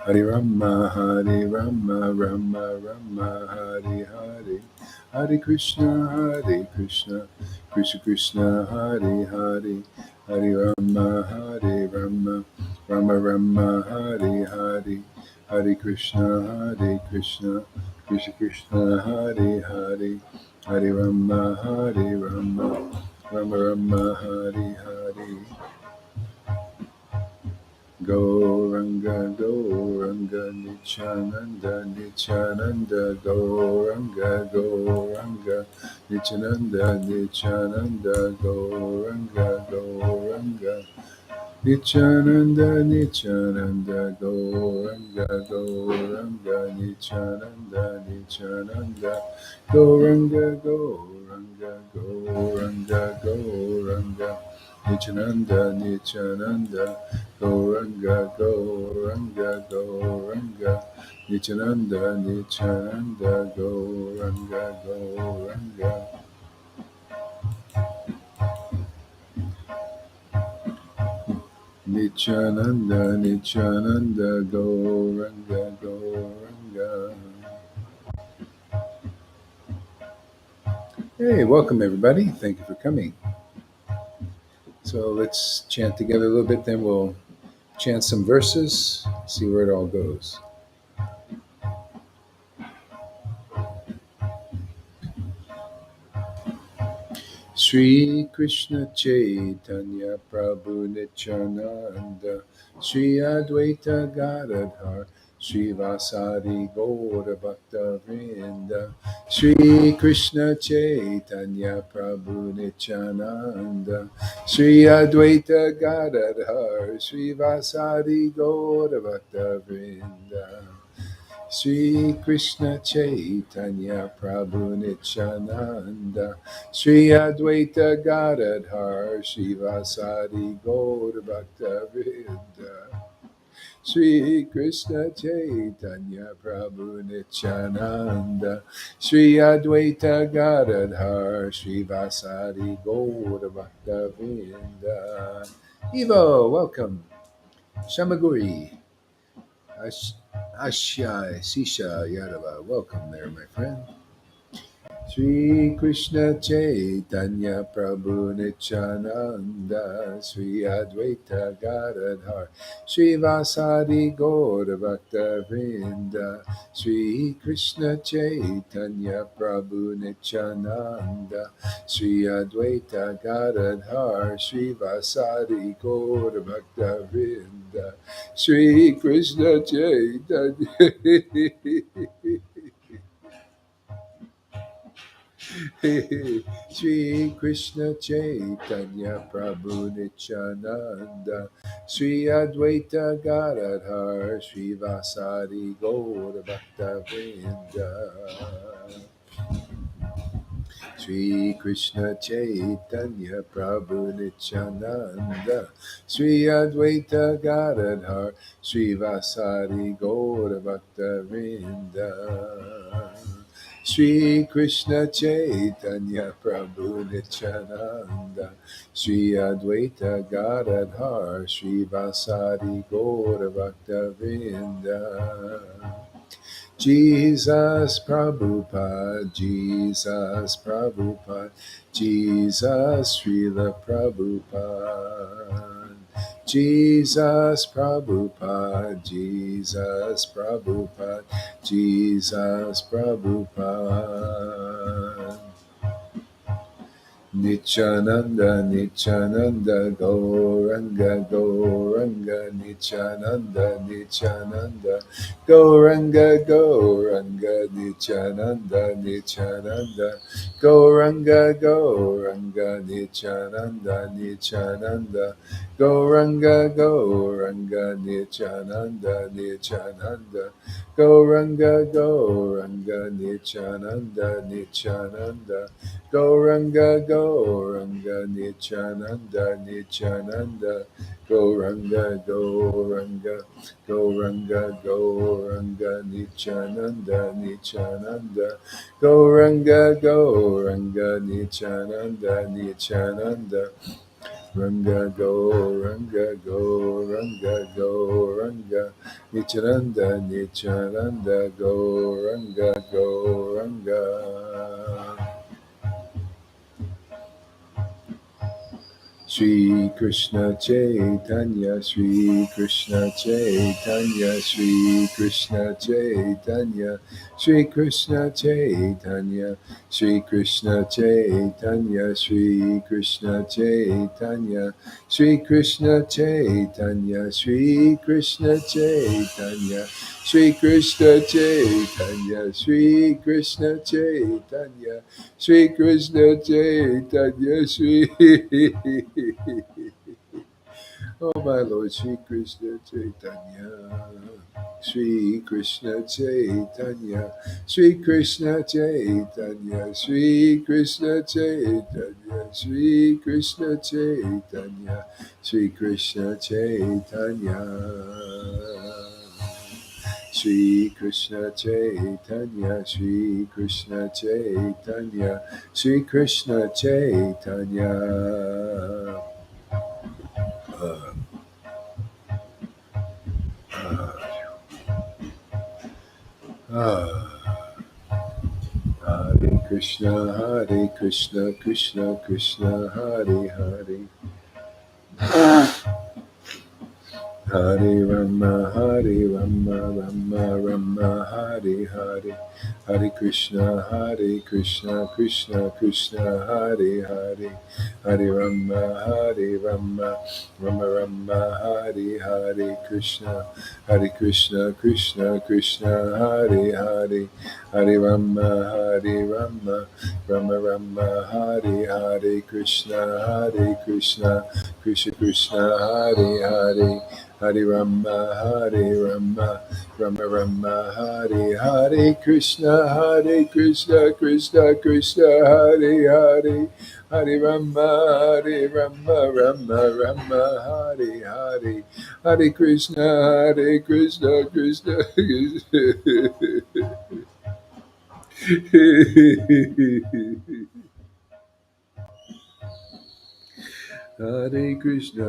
Hare Rama, Hare Rama, Rama Rama, Hare Hare. Hare Krishna, Krishna Krishna, Hare Hare. Hare Rama, Hare Rama, Rama Rama, Hare Hare. Hare Krishna, Krishna Krishna, Hare Hare. Hare Rama, Hare Rama, Rama Rama, Hare Hare. Gauranga, Gauranga, Nichananda, Nichananda, Gauranga, Gauranga, Nichananda, Nichananda, Gauranga, Gauranga, Nichananda, Nichananda, Gauranga, Gauranga, Nichananda, Nichananda, Gauranga, Gauranga, Gauranga, Gauranga, Nichananda, Nichananda, Gauranga, Gauranga, Gauranga, Nichananda, Nichananda, Gauranga, Gauranga. Nityananda, Nityananda, Gauranga, Gauranga. Hey, welcome everybody. Thank you for coming. So let's chant together a little bit, then we'll chant some verses, see where it all goes. Sri Krishna Chaitanya Prabhu Nityananda Sri Advaita Gadadhar Sri Vasari Gaura Bhakta Vrinda Sri Krishna Chaitanya Prabhu Nityananda Sri Advaita Gadadhar Sri Vasari Gaura Bhakta Vrinda Sri Krishna Chaitanya Prabhu Nityananda Sri Advaita Gadadhar Shivasadi Gaur Bhakta Vrinda Sri Krishna Chaitanya Prabhu Nityananda Sri Advaita Gadadhar Shivasadi Gaur Bhakta Vrinda. Evo, welcome. Shamaguri. Ashai, Sisha Yadava. Welcome there, my friend. Sri Krishna Chaitanya Prabhu Nityananda Sri Advaita Gadadhar Sri Vasadi Gaura Bhakta Vrinda Sri Krishna Chaitanya Prabhu Nityananda Sri Advaita Gadadhar Sri Vasadi Gaura Bhakta Vrinda Sri Krishna Chaitanya Sri Krishna Chaitanya Prabhu Nityananda Sri Advaita Gadadhar Sri Vasari Gaura Bhakta Vrinda Sri Krishna Chaitanya Prabhu Nityananda Sri Advaita Gadadhar Sri Vasari Gaura Bhakta Vrinda Sri Krishna Chaitanya Prabhu Nityananda Sri Advaita Gadadhar Sri Vasari Gaura Bhakta Vrinda Jesus Prabhupada, Jesus Prabhupada, Jesus Srila Prabhupada. Jesus Prabhupada, Jesus Prabhupada, Jesus Prabhupada. Nityananda, Nityananda, Gauranga, Gauranga, Nityananda, Nityananda, Gauranga, Gauranga, Nityananda, Nityananda, Gauranga, Gauranga, Nityananda, Nityananda, Gauranga, Gauranga, Nityananda, Nityananda, Gauranga, Gauranga, Nityananda, Nityananda, Gauranga, Gauranga, Nityananda, Nityananda, Gauranga, Gauranga, Gauranga, Gauranga, Nityananda, Nityananda, Gauranga, Gauranga, Nityananda, Nityananda, Ranga Gauranga Gauranga Gauranga Nityananda Nityananda Gauranga Gauranga Shri Krishna Chaitanya, Shri Krishna Chaitanya, Shri Krishna Chaitanya, Shri Krishna Chaitanya, Shri Krishna Chaitanya, Shri Krishna Chaitanya, Shri Krishna Chaitanya, Shri Krishna Chaitanya, Shri Krishna Chaitanya, Shri Krishna Chaitanya, Shri Krishna Chaitanya, Shri Oh my Lord, Shri Krishna Chaitanya, Shri Krishna Chaitanya, Shri Krishna Chaitanya, Shri Krishna Chaitanya, Shri Krishna Chaitanya, Shri Krishna Chaitanya. Shri Krishna Chaitanya, Shri Krishna Chaitanya, Shri Krishna Chaitanya. Hare Krishna, Hare Krishna, Krishna Krishna, Hare Hare. Hare Rama, Hare Rama, Rama Rama, Hare Hare. Hare Krishna, Krishna Krishna, Hare Hare. Hare Rama, Rama Rama, Hare Hare. Krishna, Krishna Krishna, Hare Hare. Hare Rama, Rama Rama, Hare Hare. Krishna, Krishna Krishna, Hare Hare. Hare Rama, Rama Rama, Hare Hare. Krishna, Krishna Krishna, Hare Hare. Hare Rama, Rama Rama, Hare Hare. Hare Krishna, Krishna Krishna. Hare Krishna,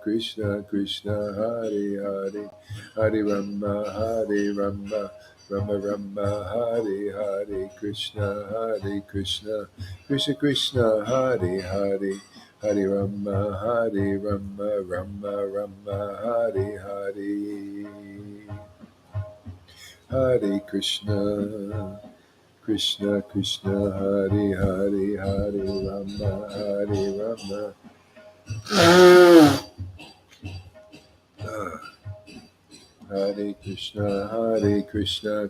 Krishna Krishna, Hare Hare. Hare Rama, Rama Rama, Hare Hare. Krishna, Krishna Krishna, Hare Hare. Hare Rama, Rama Rama, Hare Hare. Hare Krishna, Krishna Krishna, Hare Hare. Hare Rama, Rama. Hare Krishna,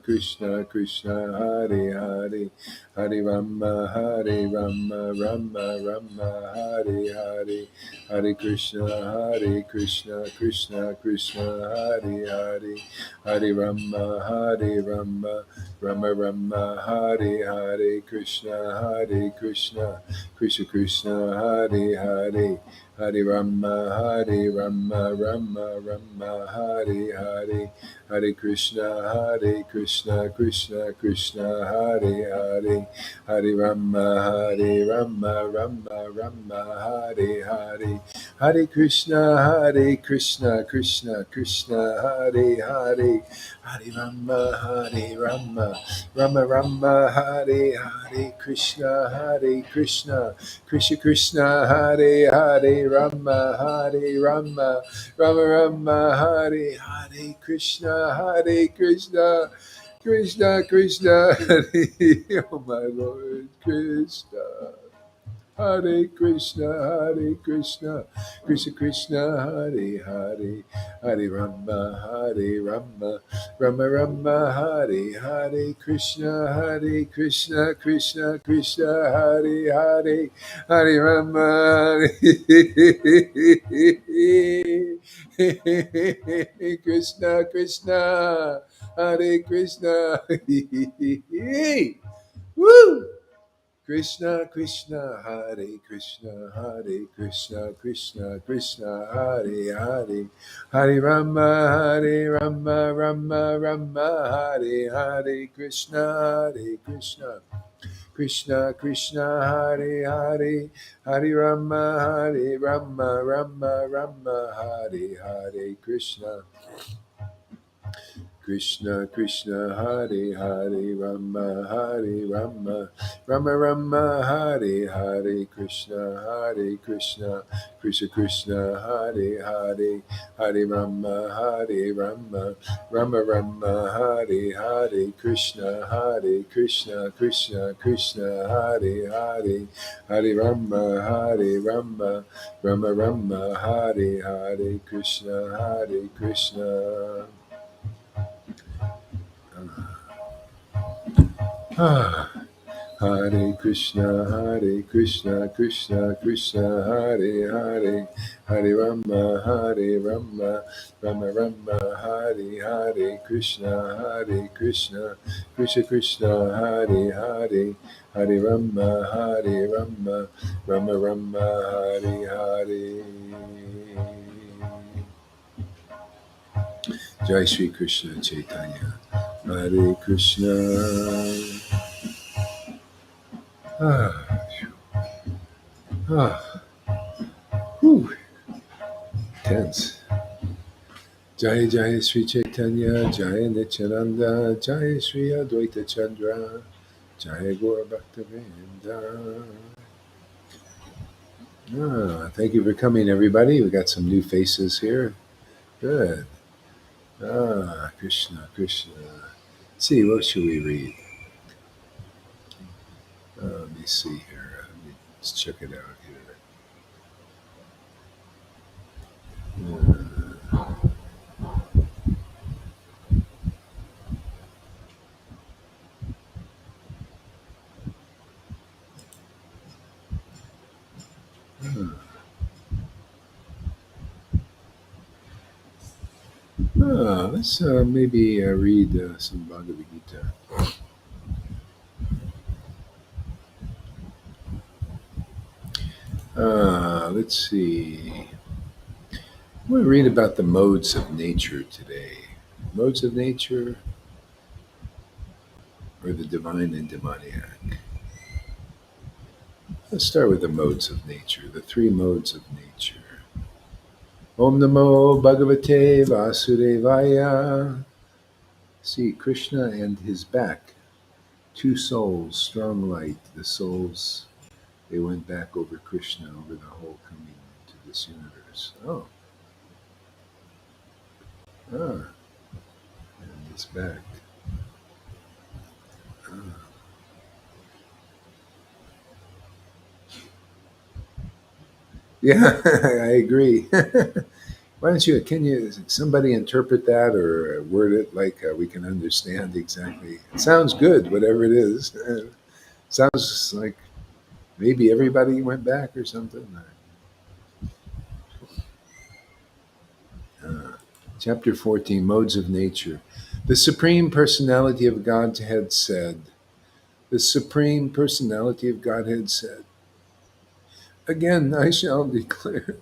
Krishna Krishna, Hare Hare. Hare Rama, Rama Rama, Hare Hare. Hare Krishna, Krishna Krishna, Hare Hare. Hare Rama, Rama Rama, Hare Hare. Krishna, Krishna Krishna, Hare Hare. Hare Rama, Rama Rama, Hare Hare. Hare Krishna, Krishna Krishna, Hare Hare. Hare Rama, Rama Rama, Hare Hare. Hare Krishna, Krishna Krishna, Hare Hare. Hare Rama, Rama Rama, Hare Hare. Krishna, Krishna Krishna, Hare Hare. Rama, Rama Rama, Hare Hare. Krishna, Krishna Krishna, Hare. Oh my Lord, Krishna. Hare Krishna, Krishna Krishna, Hare Hare. Hare Rama, Rama Rama, Hare Hare. Krishna, Krishna Krishna, Hare Hare. Hare Rama, Krishna, Hare Krishna. Woo! Krishna, Hare Krishna, Krishna, Hare Hare. Hare Rama, Rama Rama, Hare Hare. Krishna, Krishna Krishna Krishna, Hare Hare, Hare Rama, Hare Rama, Rama Rama, Hare Hare, Krishna Krishna Krishna, Hare Hare, Rama Hare Rama, Rama Rama, Hare Hare, Krishna Krishna, Krishna Krishna, Hare Hare, Hare Rama, Hare Rama, Rama Rama, Hare Hare, Krishna Krishna Krishna, Hare Hare, Hare Rama, Hare Rama, Rama Rama, Hare Hare, Krishna Krishna. Ah, Hare Krishna, Krishna Krishna, Hare Hare, Hare Rama, Hare Rama, Rama Rama, Hare Hare, Krishna Krishna, Krishna Krishna, Hare Hare, Hare Rama, Hare Rama, Rama Rama, Hare Hare. Jai Shri Krishna Chaitanya, Hare Krishna. Ah, ah, whew, tense. Jai Jai Sri Chaitanya, Jai Nityananda, Jai Sri Advaita Chandra, Jai Gaura Bhaktivinoda. Thank you for coming, everybody. We got some new faces here. Good. Krishna, Krishna. Let's see, what should we read? Let me see here. Let's check it out here. Let's maybe read some Bhagavad Gita. Let's see. I'm going to read about the modes of nature today. Modes of nature, or the divine and demoniac. Let's start with the modes of nature, the three modes of nature. Om Namo Bhagavate Vasudevaya. See Krishna and his back. Two souls, strong light. The souls, they went back over Krishna, over the whole coming into this universe. And his back. Yeah, I agree. Why don't you, can you, somebody interpret that or word it like we can understand exactly? It sounds good, whatever it is. Sounds like maybe everybody went back or something. Chapter 14, Modes of Nature. The Supreme Personality of Godhead said, the Supreme Personality of Godhead said, again I shall declare,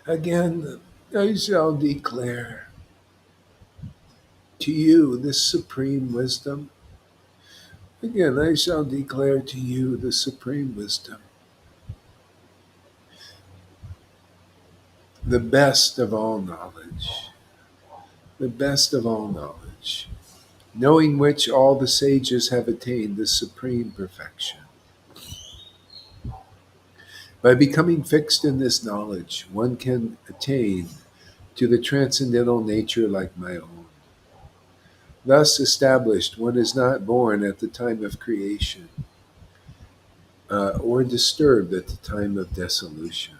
again I shall declare to you this supreme wisdom. Again I shall declare to you the supreme wisdom, the best of all knowledge, the best of all knowledge, knowing which all the sages have attained the supreme perfection. By becoming fixed in this knowledge, one can attain to the transcendental nature like my own. Thus established, one is not born at the time of creation or disturbed at the time of dissolution.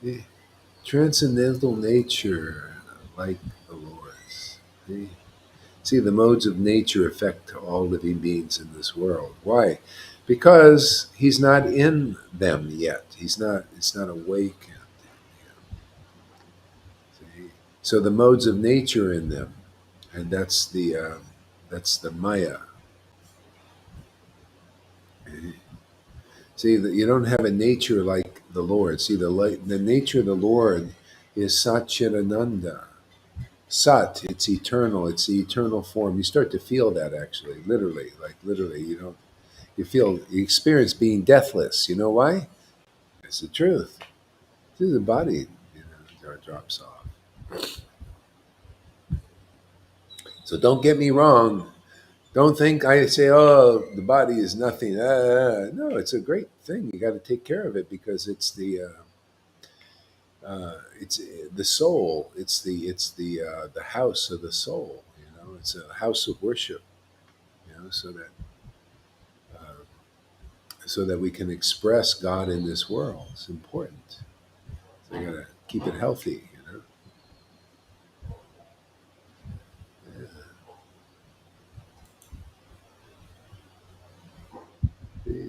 The transcendental nature like the Lord's. See, the modes of nature affect all living beings in this world. Why? Because he's not in them yet. It's not awake. See? So the modes of nature in them, and that's the Maya. See, that you don't have a nature like the Lord. See, the nature of the Lord is Satchitananda. Sat, it's eternal. It's the eternal form. You start to feel that actually, literally, like literally. You experience being deathless. You know why? It's the truth. The body, drops off. So don't get me wrong. Don't think I say, "Oh, the body is nothing." No, it's a great thing. You got to take care of it because it's the soul. It's the house of the soul. It's a house of worship. Uh, so that we can express God in this world. It's important. So you got to keep it healthy.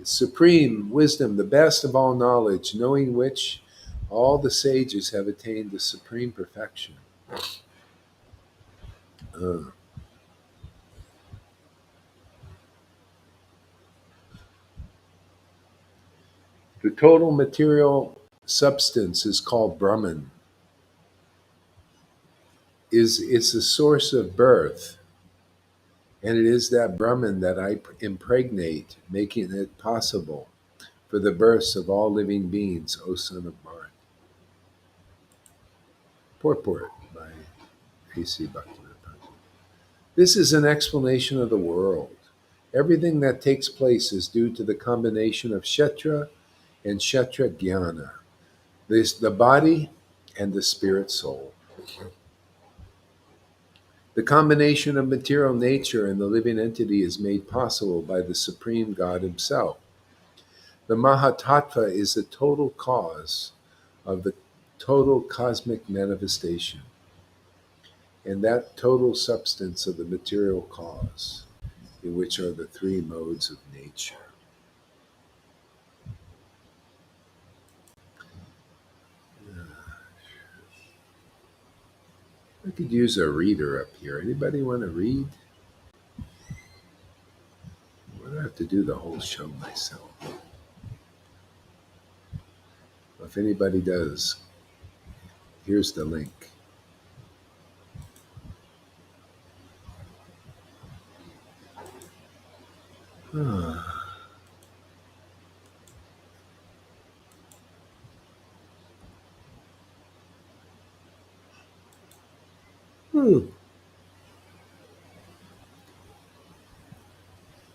Supreme wisdom, the best of all knowledge, knowing which all the sages have attained the supreme perfection. Uh, the total material substance is called Brahman. It's the source of birth, and it is that Brahman that I impregnate, making it possible for the births of all living beings, O son of Mart. Purport by A.C. Bhaktivinoda. This is an explanation of the world. Everything that takes place is due to the combination of Kshetra and Kshetra Jnana, the body and the spirit soul. The combination of material nature and the living entity is made possible by the Supreme God Himself. The Mahatattva is the total cause of the total cosmic manifestation, and that total substance of the material cause, in which are the three modes of nature. I could use a reader up here. Anybody want to read? I don't have to do the whole show myself. If anybody does, here's the link. Hmm.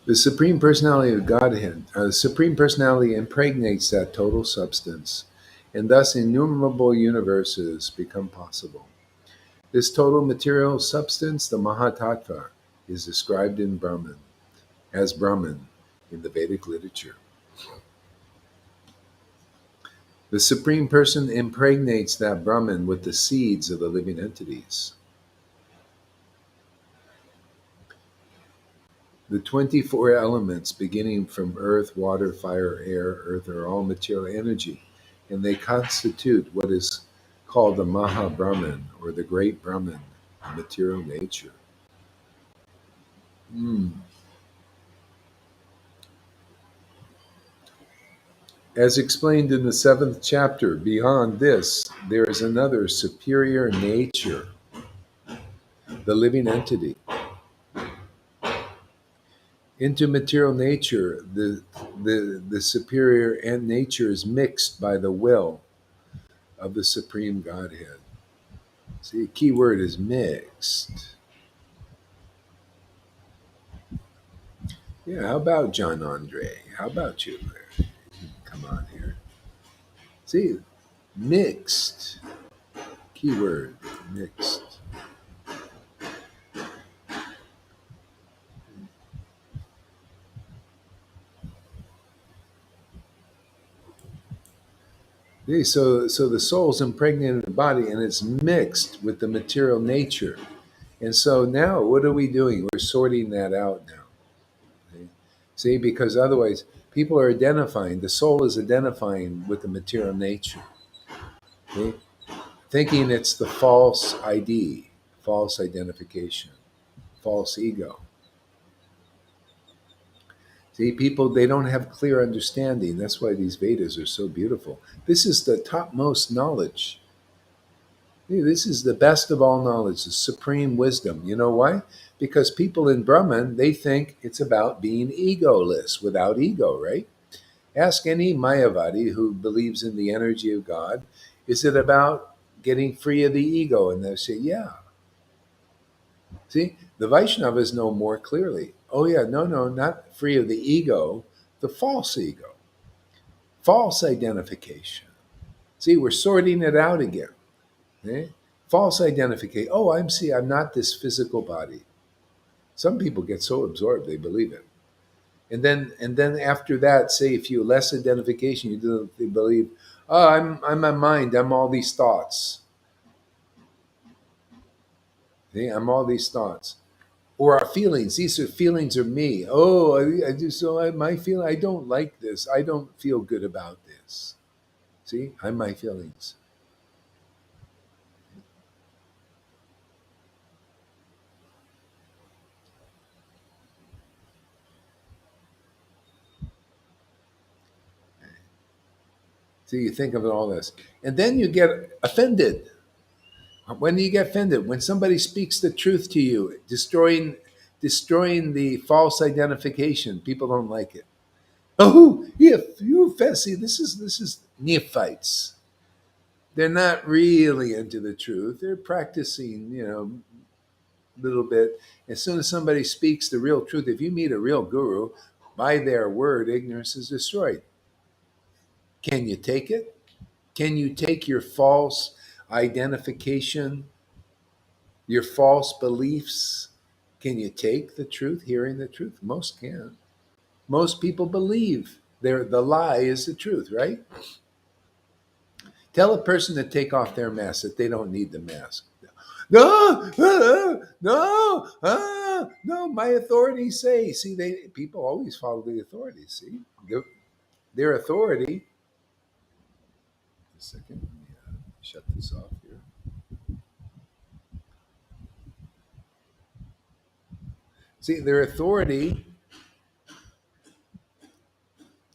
The Supreme Personality of Godhead, the Supreme Personality impregnates that total substance, and thus innumerable universes become possible. This total material substance, the Mahatattva, is described in Brahman as Brahman in the Vedic literature. The Supreme Person impregnates that Brahman with the seeds of the living entities. The 24 elements, beginning from earth, water, fire, air, earth, are all material energy, and they constitute what is called the Maha Brahman, or the Great Brahman, of material nature. Mm. As explained in the 7th chapter, beyond this, there is another superior nature, the living entity. Into material nature, the superior and nature is mixed by the will of the Supreme Godhead. See, the key word is mixed. Yeah, how about John Andre? How about you? Come on here. See, mixed. Key word, mixed. See, so the soul's impregnated the body and it's mixed with the material nature. And so now what are we doing? We're sorting that out now. See, because otherwise people are identifying, the soul is identifying with the material nature. Okay? Thinking it's the false ID, false identification, false ego. See, people, they don't have clear understanding. That's why these Vedas are so beautiful. This is the topmost knowledge. Hey, this is the best of all knowledge, the supreme wisdom. You know why? Because people in Brahman, they think it's about being egoless, without ego, right? Ask any Mayavadi who believes in the energy of God, is it about getting free of the ego? And they'll say, yeah. See, the Vaishnavas know more clearly. Oh, yeah, no, no, not free of the ego, the false ego, false identification. See, we're sorting it out again. Eh? False identification. Oh, I'm not this physical body. Some people get so absorbed they believe it. And then after that, say a few less identification, you do they believe, oh, I'm my mind, I'm all these thoughts. See, I'm all these thoughts. Or our feelings. These are feelings are me. Oh, I do so my feeling I don't like this. I don't feel good about this. See, I'm my feelings. So you think of all this. And then you get offended. When do you get offended? When somebody speaks the truth to you, destroying the false identification. People don't like it. Oh, you fancy this is neophytes. They're not really into the truth. They're practicing, a little bit. As soon as somebody speaks the real truth, if you meet a real guru, by their word, ignorance is destroyed. Can you take it? Can you take your false identification, your false beliefs? Can you take the truth, hearing the truth? Most can. Most people believe the lie is the truth, right? Tell a person to take off their mask that they don't need the mask. No, no, no. My authorities say. See, people always follow the authorities. See, their authority. A second, let me shut this off here. See, their authority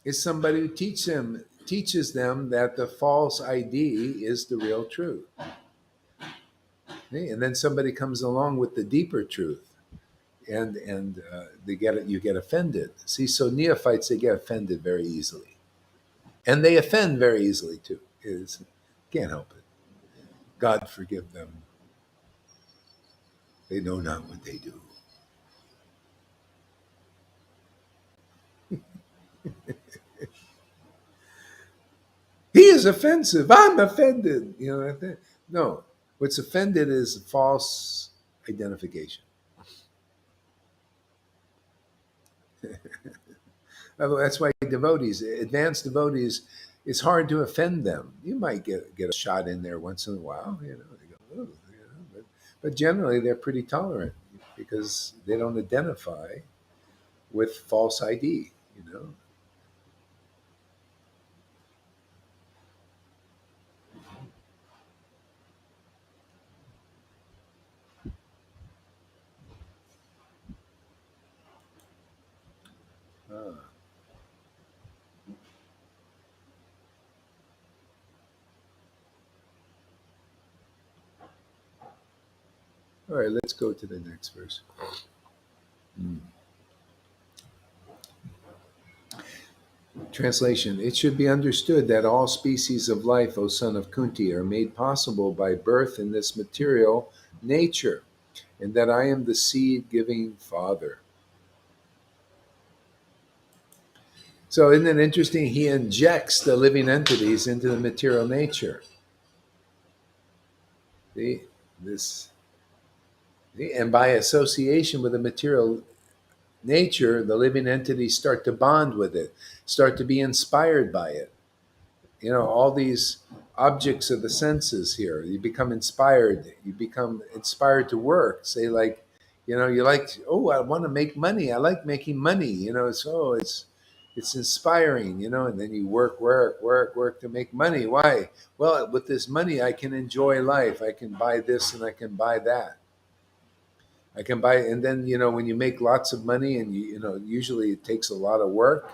is somebody who teaches them that the false ID is the real truth. Okay? And then somebody comes along with the deeper truth, and they get it. You get offended. See, so neophytes they get offended very easily, and they offend very easily too. Is can't help it. God forgive them. They know not what they do. He is offensive. I'm offended. No. What's offended is false identification. That's why devotees, advanced devotees, it's hard to offend them. You might get a shot in there once in a while, they go, "Ooh," but generally they're pretty tolerant because they don't identify with false ID, you know. Ah. All right, let's go to the next verse. Hmm. Translation: It should be understood that all species of life, O son of Kunti, are made possible by birth in this material nature, and that I am the seed giving father. So, isn't it interesting? He injects the living entities into the material nature. See? This, see? And by association with the material nature, the living entities start to bond with it, start to be inspired by it. All these objects of the senses here, you become inspired to work, say, like, you like, oh, I want to make money, I like making money, so it's inspiring, and then you work to make money. Why? Well, with this money I can enjoy life, I can buy this and I can buy that, I can buy. And then when you make lots of money, and usually it takes a lot of work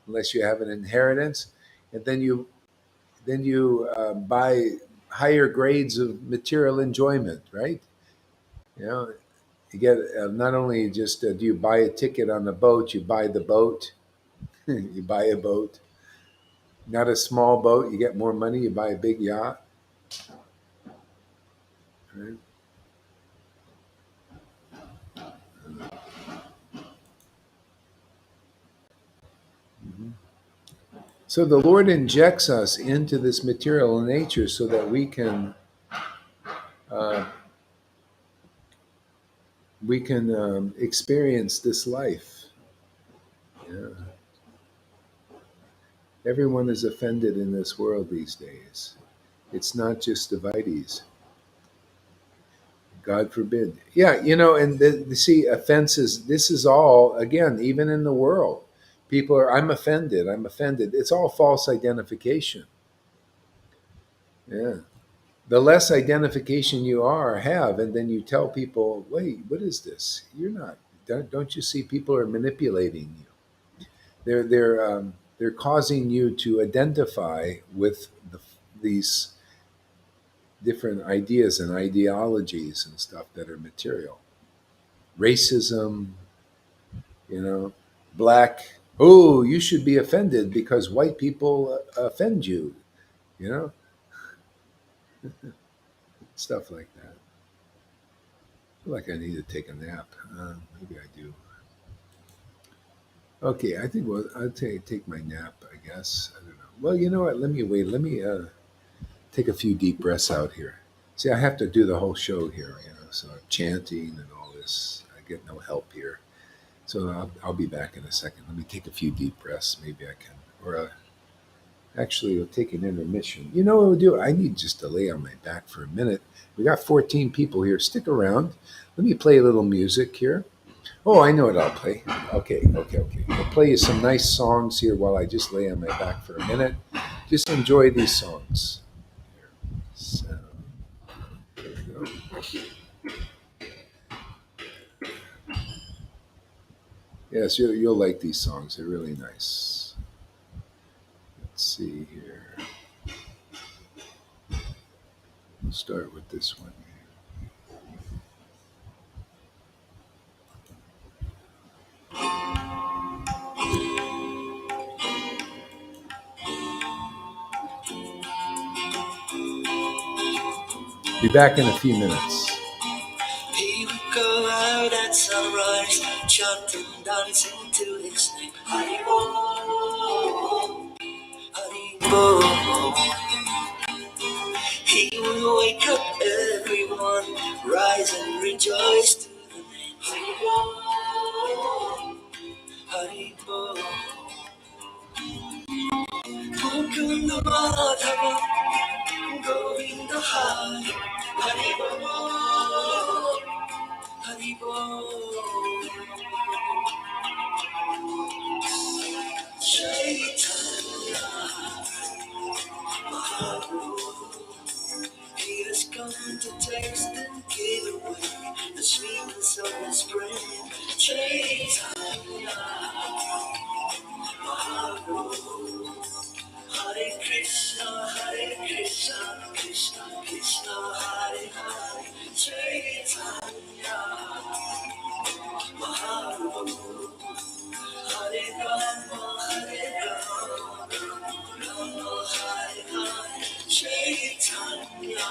unless you have an inheritance, and then you buy higher grades of material enjoyment, right? You know, you get not only just do you buy a ticket on the boat, you buy the boat. You buy a boat, not a small boat. You get more money. You buy a big yacht. Right? Mhm. So the Lord injects us into this material nature so that uh, we can experience this life. Yeah. Everyone is offended in this world these days. It's not just devotees. God forbid. Yeah, and see, offenses, this is all, again, even in the world. People are, I'm offended, I'm offended. It's all false identification. Yeah. The less identification you have, and then you tell people, wait, what is this? You're not, don't you see people are manipulating you? They're causing you to identify with these different ideas and ideologies and stuff that are material. Racism, you know, black. Oh, you should be offended because white people offend you. You know, stuff like that. I feel like I need to take a nap. Maybe I do. Okay, I think I'll take my nap. I guess I don't know. Well, you know what? Let me wait. Let me take a few deep breaths out here. See, I have to do the whole show here. So I'm chanting and all this. I get no help here. So I'll be back in a second. Let me take a few deep breaths. Maybe I can, or actually, we'll take an intermission. You know what we'll do? I need just to lay on my back for a minute. We got 14 people here. Stick around. Let me play a little music here. Oh, I know what I'll play. Okay. I'll play you some nice songs here while I just lay on my back for a minute. Just enjoy these songs. So, there we go. Yes, you'll like these songs. They're really nice. Let's see here. We'll start with this one. Be back in a few minutes. He would go out at sunrise, chanting, dancing to his name. Haribo, Haribo. He would wake up everyone, rise and rejoice to the name. Haribo, Haribo. Mukunda Madhava, Govinda Hari, Haribo, Haribo. Chaitanya Mahaprabhu, he has come to taste and give away the sweetness of his brain. Chaitanya Mahaprabhu, Hare Krishna, Krishna Krishna, Hare Hare. Chaitanya Mahaprabhu, Hare Rama, Rama Hare Hare. Chaitanya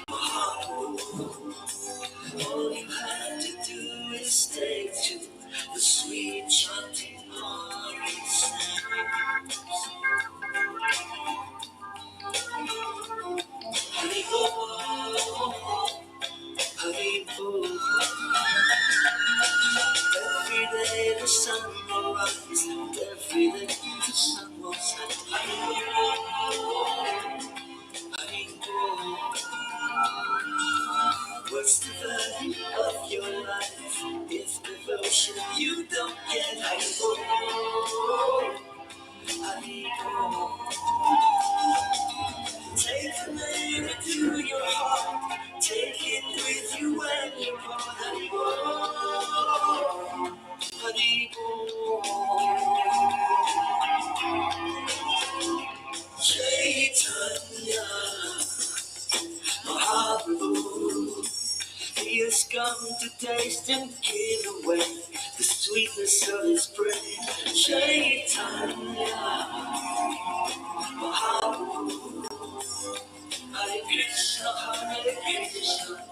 Mahaprabhu, all you have to do is stay to the sweet chanting Hare Haribo, Haribo. Every day the sun will rise, and every day the sun will set. Haribo, Haribo. What's the value of your life if devotion you don't get? Haribo, Haribo. Take the name to your heart, take it with you when you part. Haribo, Haribo. Chaitanya and give away the sweetness of his praise. Chaitanya, Mahaprabhu, Hare Krishna,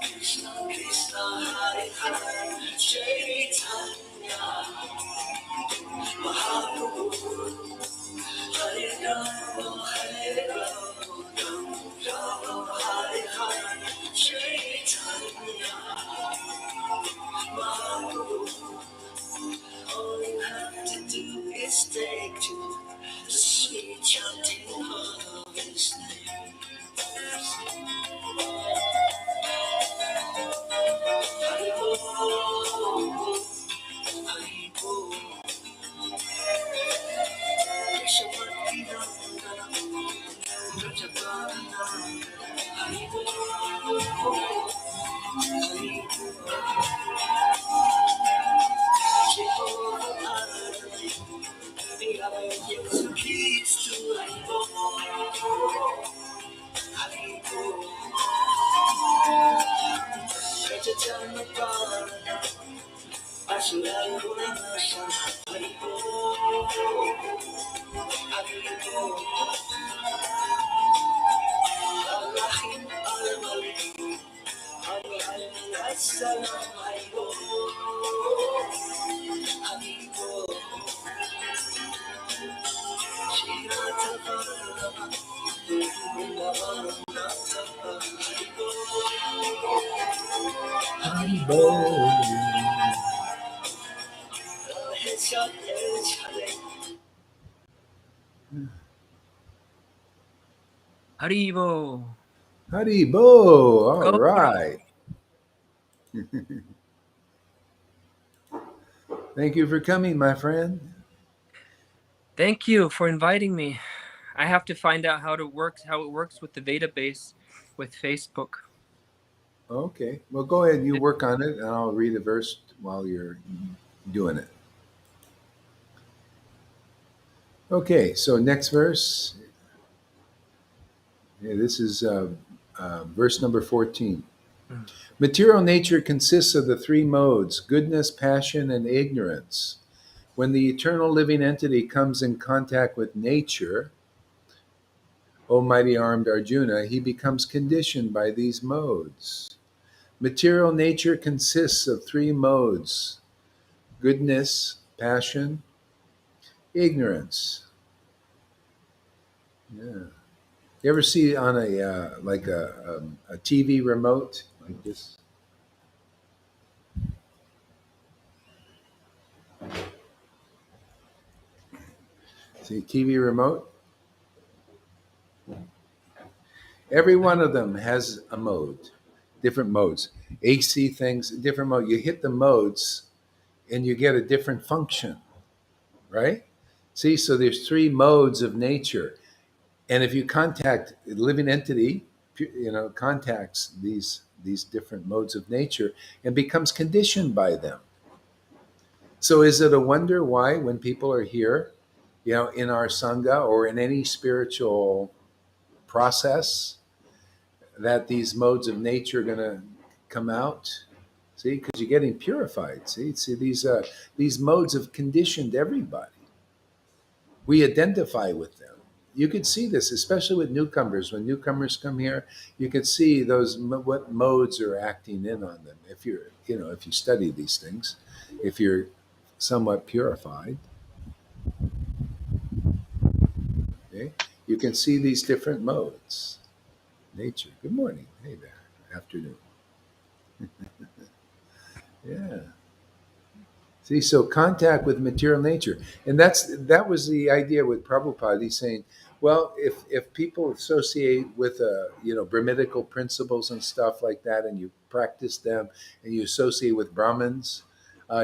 Krishna Krishna, Hare Hare. Chaitanya, Mahaprabhu, Hare Rama, Rama Hare Hare. Chaitanya, Mahaprabhu, all you have to do is take to the sweet chanting of his name. Haribo, Haribo, Yashavardhana, Rajavardhana, Haribo, Haribo, Jehovah, we are your keys to Haribo, Haribo, Rajavardhana, Ashurai Gunasha, Haribo, Haribo, Allahim al-Malik, Al-Alim al-Salam, Haribo, Haribo, Shiratavara, Vrindavanatava, Haribo, Haribo, Headshot, Haribo. Haribo. All right. Thank you for coming, my friend. Thank you for inviting me. I have to find out how it works with the database with Facebook. Okay. Well, go ahead. You work on it, and I'll read a verse while you're doing it. Okay. So next verse. Yeah, this is verse number 14. Material nature consists of the three modes: goodness, passion, and ignorance. When the eternal living entity comes in contact with nature, O mighty armed Arjuna, he becomes conditioned by these modes. Material nature consists of three modes: goodness, passion, ignorance. Yeah. You ever see on a like a TV remote like this? See, TV remote? Every one of them has a mode, different modes. AC things, different mode. You hit the modes and you get a different function, right? See, so there's three modes of nature. And if you contact a living entity, contacts these different modes of nature and becomes conditioned by them. So is it a wonder why when people are here, in our sangha or in any spiritual process, that these modes of nature are going to come out? See, because you're getting purified. See, these modes have conditioned everybody. We identify with them. You could see this, especially with newcomers. When newcomers come here, you could see what modes are acting in on them. If if you study these things, if you're somewhat purified, okay, you can see these different modes. Nature. Good morning. Hey there. Afternoon. Yeah. See, so contact with material nature, and that was the idea with Prabhupada. He's saying, well, if people associate with Brahminical principles and stuff like that, and you practice them, and you associate with Brahmins,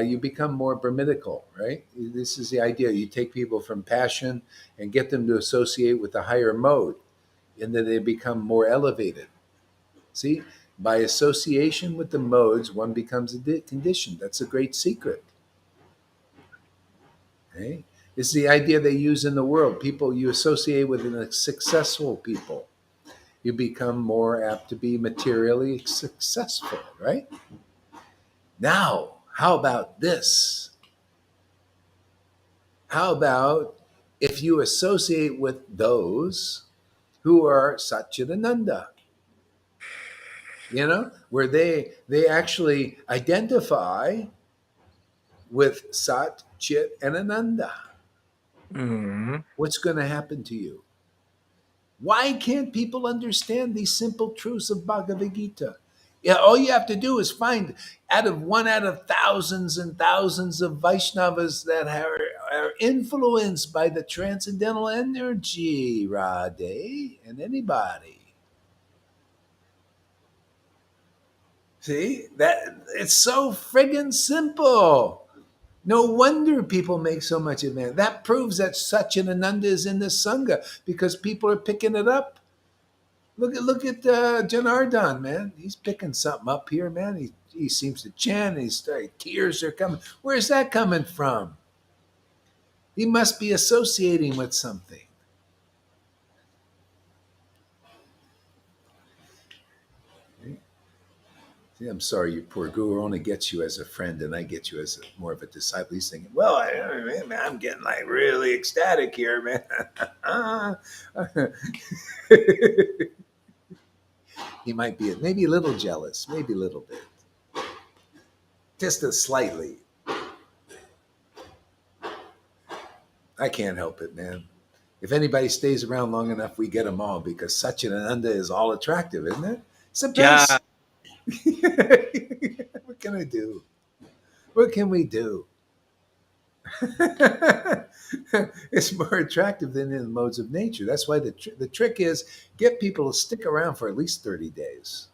you become more Brahminical, right? This is the idea. You take people from passion and get them to associate with the higher mode, and then they become more elevated. See, by association with the modes, one becomes conditioned. That's a great secret. Okay? It's the idea they use in the world. People you associate with successful people, you become more apt to be materially successful, right? Now, How about this? How about if you associate with those who are Satchidananda, where they actually identify with Sat, Chit, and Ananda? Mhm. What's going to happen to you? Why can't people understand these simple truths of Bhagavad Gita? Yeah, all you have to do is find out of thousands and thousands of Vaishnavas that are influenced by the transcendental energy, Radhe, and anybody. See, that it's so friggin' simple. No wonder people make so much of it. That proves that Satchidananda is in the Sangha because people are picking it up. Look at Janardhan, man. He's picking something up here, man. He seems to chant. Tears are coming. Where's that coming from? He must be associating with something. See, I'm sorry, your poor guru only gets you as a friend, and I get you as more of a disciple. He's thinking, well, man, I'm getting like really ecstatic here, man. He might be maybe a little jealous, maybe a little bit, just a slightly. I can't help it, man. If anybody stays around long enough, we get them all because Satchidananda is all attractive, isn't it? It's the Yeah. best. What can I do? What can we do? It's more attractive than in the modes of nature. That's why the trick is get people to stick around for at least 30 days,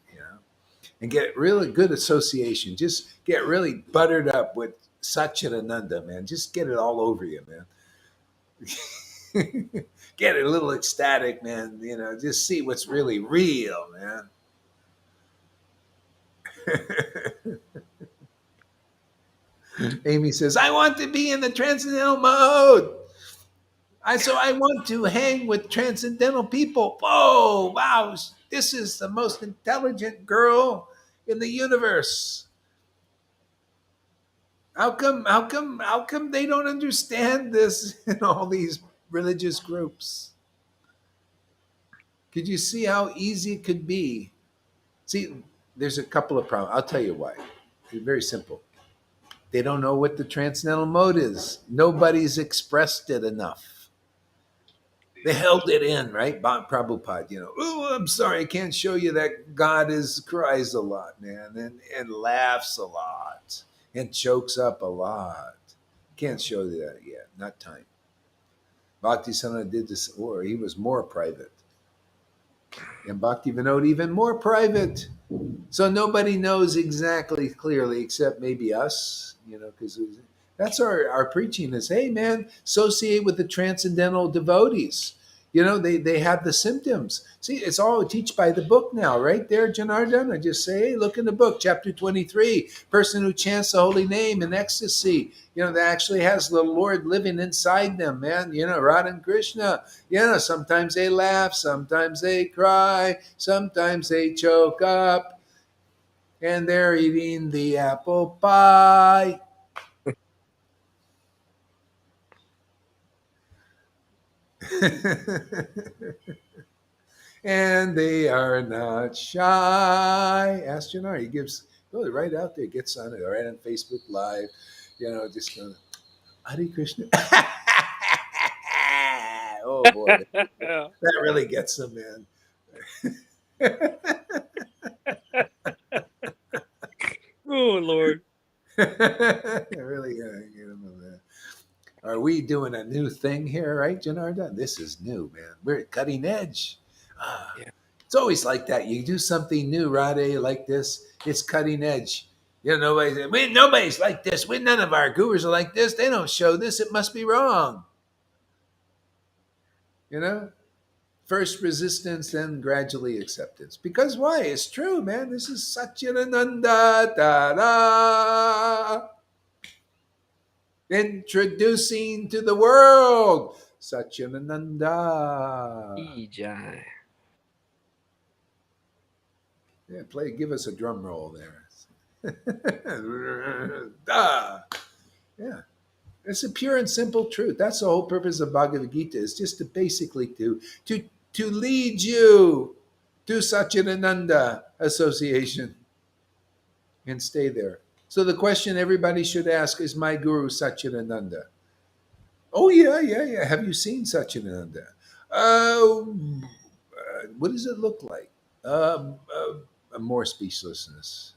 and get really good association. Just get really buttered up with Satchidananda, man. Just get it all over you, man. Get it a little ecstatic, man. Just see what's really real, man. Amy says, I want to be in the transcendental mode. So I want to hang with transcendental people. Whoa, wow. This is the most intelligent girl in the universe. How come they don't understand this in all these religious groups? Could you see how easy it could be? See, there's a couple of problems. I'll tell you why. It's very simple. They don't know what the transcendental mode is. Nobody's expressed it enough. They held it in, right? Prabhupada, oh, I'm sorry, I can't show you that God cries a lot, man, and laughs a lot and chokes up a lot. Can't show you that yet, not time. Bhakti did this, or he was more private. And Bhakti Vinod even more private. So nobody knows exactly clearly except maybe us, because that's our preaching is, hey, man, associate with the transcendental devotees. They have the symptoms. See, it's all teach by the book now, right there, Janardhan. I just say, hey, look in the book, chapter 23, person who chants the holy name in ecstasy, that actually has the Lord living inside them, man. Radha and Krishna. Sometimes they laugh, sometimes they cry, sometimes they choke up and they're eating the apple pie. And they are not shy. Ask Jannar. He gives right out there, gets on it, right on Facebook Live, just going, Hare Krishna. Oh boy, that really gets them, man. Oh Lord. Really get them, man. Are we doing a new thing here, right, Janardhan? This is new, man. We're at cutting edge. Ah, Yeah. it's always like that. You do something new, Radhe, like this, it's cutting edge. Nobody's like this. None of our gurus are like this. They don't show this. It must be wrong. You know? First resistance, then gradually acceptance. Because why? It's true, man. This is Satchidananda. Da-da. Introducing to the world Satchidananda. Ijai. Yeah, give us a drum roll there. Duh. Yeah. It's a pure and simple truth. That's the whole purpose of Bhagavad Gita, is just to basically to to lead you to Satchidananda association and stay there. So the question everybody should ask is, my guru Satchidananda? Oh yeah, yeah, yeah. Have you seen Satchidananda? What does it look like? More speechlessness.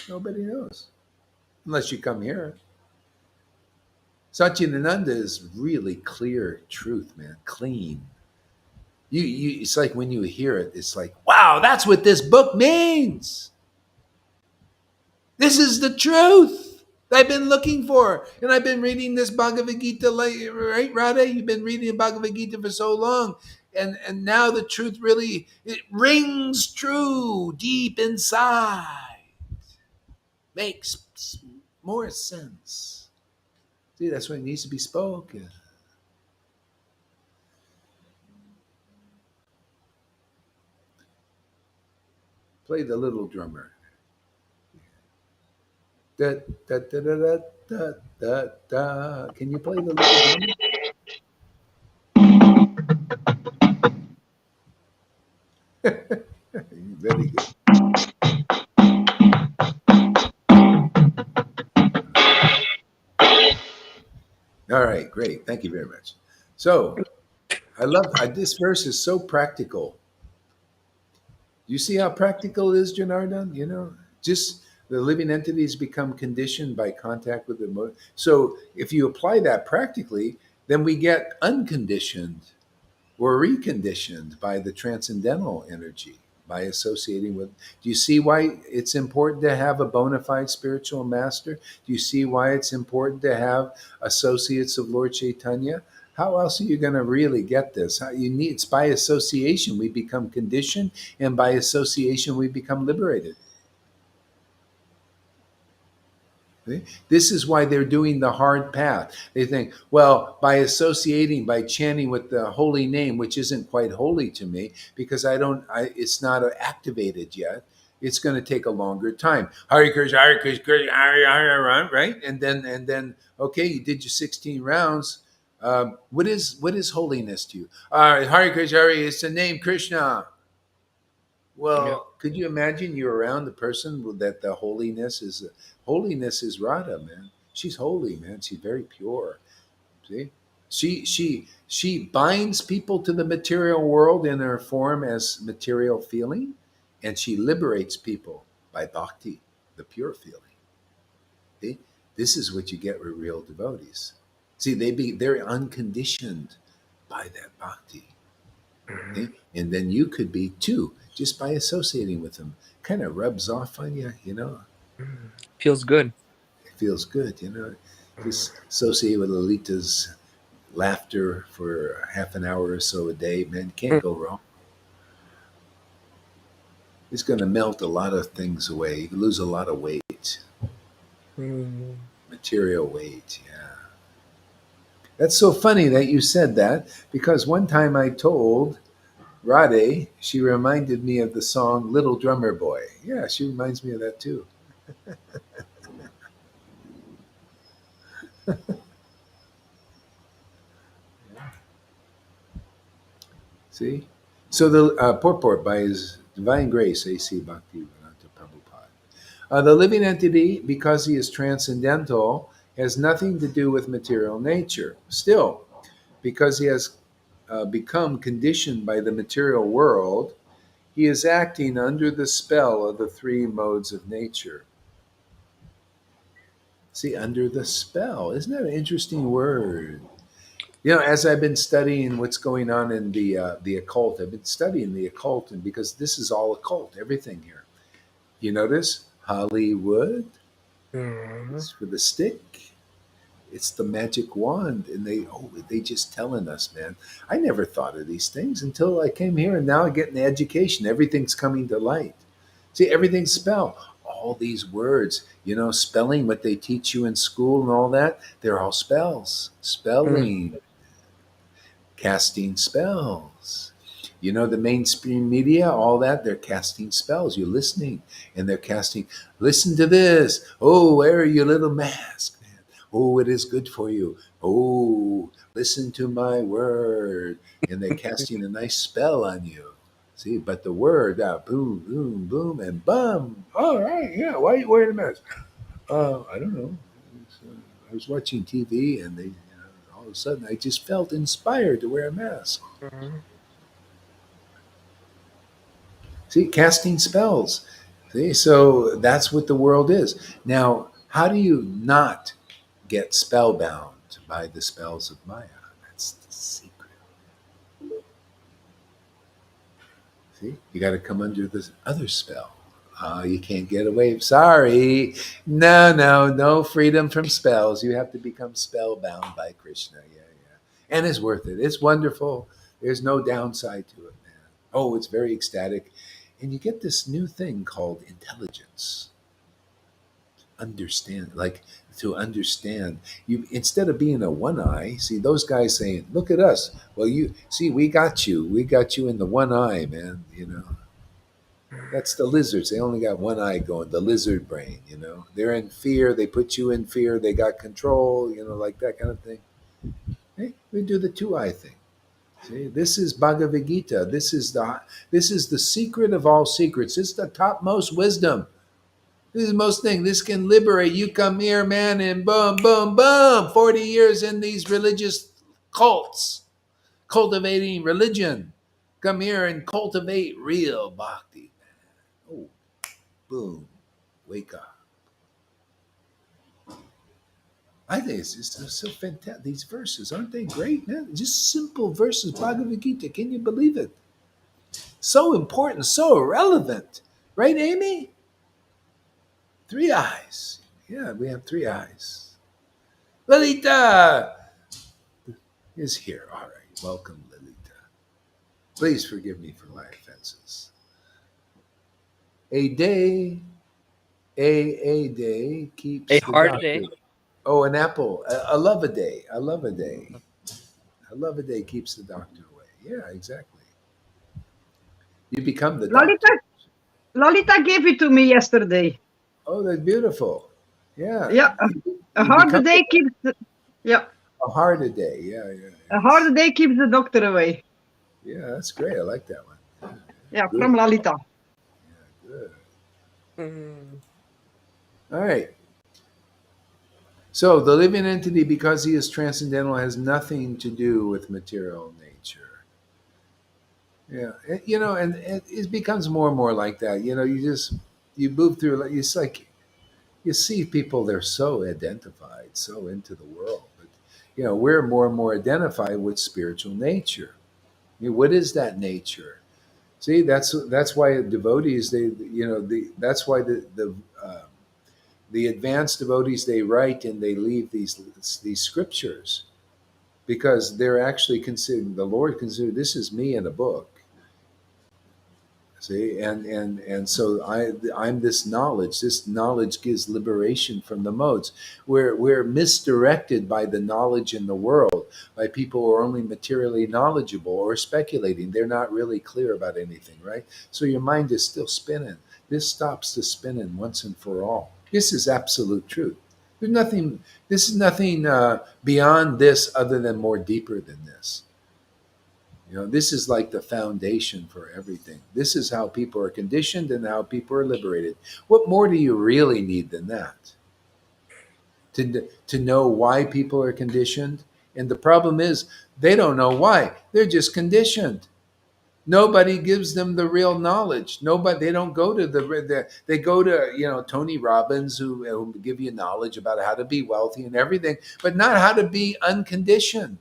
Nobody knows unless you come here. Satchidananda is really clear truth, man. Clean. It's like when you hear it, it's like, wow, that's what this book means. This is the truth I've been looking for. And I've been reading this Bhagavad Gita, like, right, Radha? You've been reading Bhagavad Gita for so long. And now the truth really, it rings true deep inside. Makes more sense. See, that's what needs to be spoken. Play the little drummer. Da, da, da, da, da, da, da, da. Can you play the little drummer? Very good. All right, great. Thank you very much. So this verse is so practical. You see how practical it is, Janardhan? Just the living entities become conditioned by contact with the So if you apply that practically, then we get unconditioned. We're reconditioned by the transcendental energy, by associating with. Do you see why it's important to have a bona fide spiritual master? Do you see why it's important to have associates of Lord Caitanya? How else are you going to really get this? It's by association we become conditioned, and by association we become liberated. See? This is why they're doing the hard path. They think, well, by associating, by chanting with the holy name, which isn't quite holy to me, because it's not activated yet. It's going to take a longer time. Hare Krishna, Hare Krishna, Hare, right? And then, okay, you did your 16 rounds. What is holiness to you? Hare Krishna, Hare, it's the name Krishna. Yeah. Well, could you imagine you're around the person that the holiness is Radha, man. She's holy, man. She's very pure. See, she binds people to the material world in her form as material feeling, and she liberates people by bhakti, the pure feeling. See, this is what you get with real devotees. See, they're unconditioned by that bhakti. Mhm. Okay? And then you could be too, just by associating with them. Kind of rubs off on you. Mm. Feels good. It feels good. Mm. Just associate with Lolita's laughter for half an hour or so a day, man, can't Mm. go wrong. It's going to melt a lot of things away. You lose a lot of weight, Mm. material weight. Yeah. That's so funny that you said that, because one time I told Rade, she reminded me of the song Little Drummer Boy. Yeah, she reminds me of that too. See? So the purport by His Divine Grace, A.C. Bhaktivedanta Prabhupada. The living entity, because he is transcendental, has nothing to do with material nature. Still, because he has become conditioned by the material world, he is acting under the spell of the three modes of nature. See, under the spell. Isn't that an interesting word? As I've been studying what's going on in the occult, I've been studying the occult, and because this is all occult, everything here. You notice Hollywood, Mm. it's for the stick. It's the magic wand, and they just telling us, man. I never thought of these things until I came here, and now I get an education. Everything's coming to light. See, everything's spell. All these words, spelling, what they teach you in school and all that, they're all spells. Mm. Spelling, casting spells. You know, the mainstream media, all that, they're casting spells. You're listening, and they're casting, listen to this. Oh, wear your little mask, man. Oh, it is good for you. Oh, listen to my word. And they're casting a nice spell on you. See, but the word, boom, boom, boom, and bum. All right, yeah. Why are you wearing a mask? I don't know. I was watching TV, and all of a sudden, I just felt inspired to wear a mask. Mhm. See, casting spells. See, so that's what the world is. Now, how do you not get spellbound by the spells of Maya? That's the secret. See, you got to come under this other spell. You can't get away. Sorry. No, no, no freedom from spells. You have to become spellbound by Krishna. Yeah, yeah. And it's worth it. It's wonderful. There's no downside to it, man. Oh, it's very ecstatic. And you get this new thing called intelligence. Understand, like to understand. You instead of being a one eye, see those guys saying, "Look at us." Well, you see, we got you. We got you in the one eye, man. You know, that's the lizards. They only got one eye going, the lizard brain, you know. They're in fear. They put you in fear. They got control, you know, like that kind of thing. Hey, we do the two eye thing. See, this is Bhagavad Gita. This is the secret of all secrets. This is the topmost wisdom. This is the most thing. This can liberate. You come here, man, and boom, boom, boom. 40 years in these religious cults, cultivating religion. Come here and cultivate real bhakti. Oh, boom. Wake up. I think it's just so fantastic. These verses, aren't they great, man? Just simple verses, Bhagavad Gita. Can you believe it? So important, so relevant. Right, Amy? Three eyes. Yeah, we have three eyes. Lalita is here. All right. Welcome, Lalita. Please forgive me for my offenses. A day, a day A keeps the hard doctor. day. Oh, an apple. I love a day. I love a day. I love a day keeps the doctor away. Yeah, exactly. You become the doctor. Lolita, Lolita gave it to me yesterday. Oh, that's beautiful. Yeah. Yeah, a You hard become day keeps yeah, a heart a day. Yeah, yeah. a Yes. hard day keeps the doctor away. Yeah, that's great. I like that one. Yeah, Yeah, good. from Lalita. Yeah, good. Mhm. All right. So the living entity, because he is transcendental, has nothing to do with material nature. Yeah, and it becomes more and more like that. You move through. It's like you see people; they're so identified, so into the world. But we're more and more identified with spiritual nature. I mean, what is that nature? See, that's why devotees that's why the advanced devotees, they write and they leave these scriptures because they're actually considering the Lord considered this is me in a book. See, and so I'm this knowledge. This knowledge gives liberation from the modes. We're misdirected by the knowledge in the world, by people who are only materially knowledgeable or speculating. They're not really clear about anything, right? So your mind is still spinning. This stops the spinning once and for all. This is absolute truth. There's nothing. This is nothing beyond this, other than more deeper than this. This is like the foundation for everything. This is how people are conditioned and how people are liberated. What more do you really need than that? To know why people are conditioned? And the problem is they don't know why. They're just conditioned. Nobody gives them the real knowledge. Nobody. They don't go to they go to Tony Robbins who give you knowledge about how to be wealthy and everything, but not how to be unconditioned.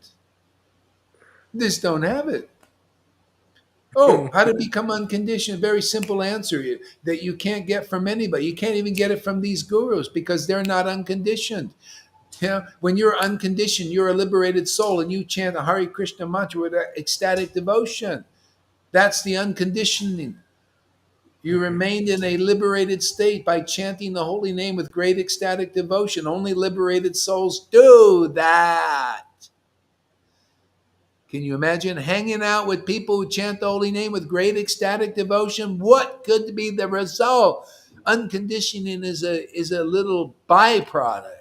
They just don't have it. Oh, how to become unconditioned? Very simple answer that you can't get from anybody. You can't even get it from these gurus because they're not unconditioned. When you're unconditioned, you're a liberated soul and you chant the Hare Krishna mantra with ecstatic devotion. That's the unconditioning. You remained in a liberated state by chanting the holy name with great ecstatic devotion. Only liberated souls do that. Can you imagine hanging out with people who chant the holy name with great ecstatic devotion? What could be the result? Unconditioning is a little byproduct.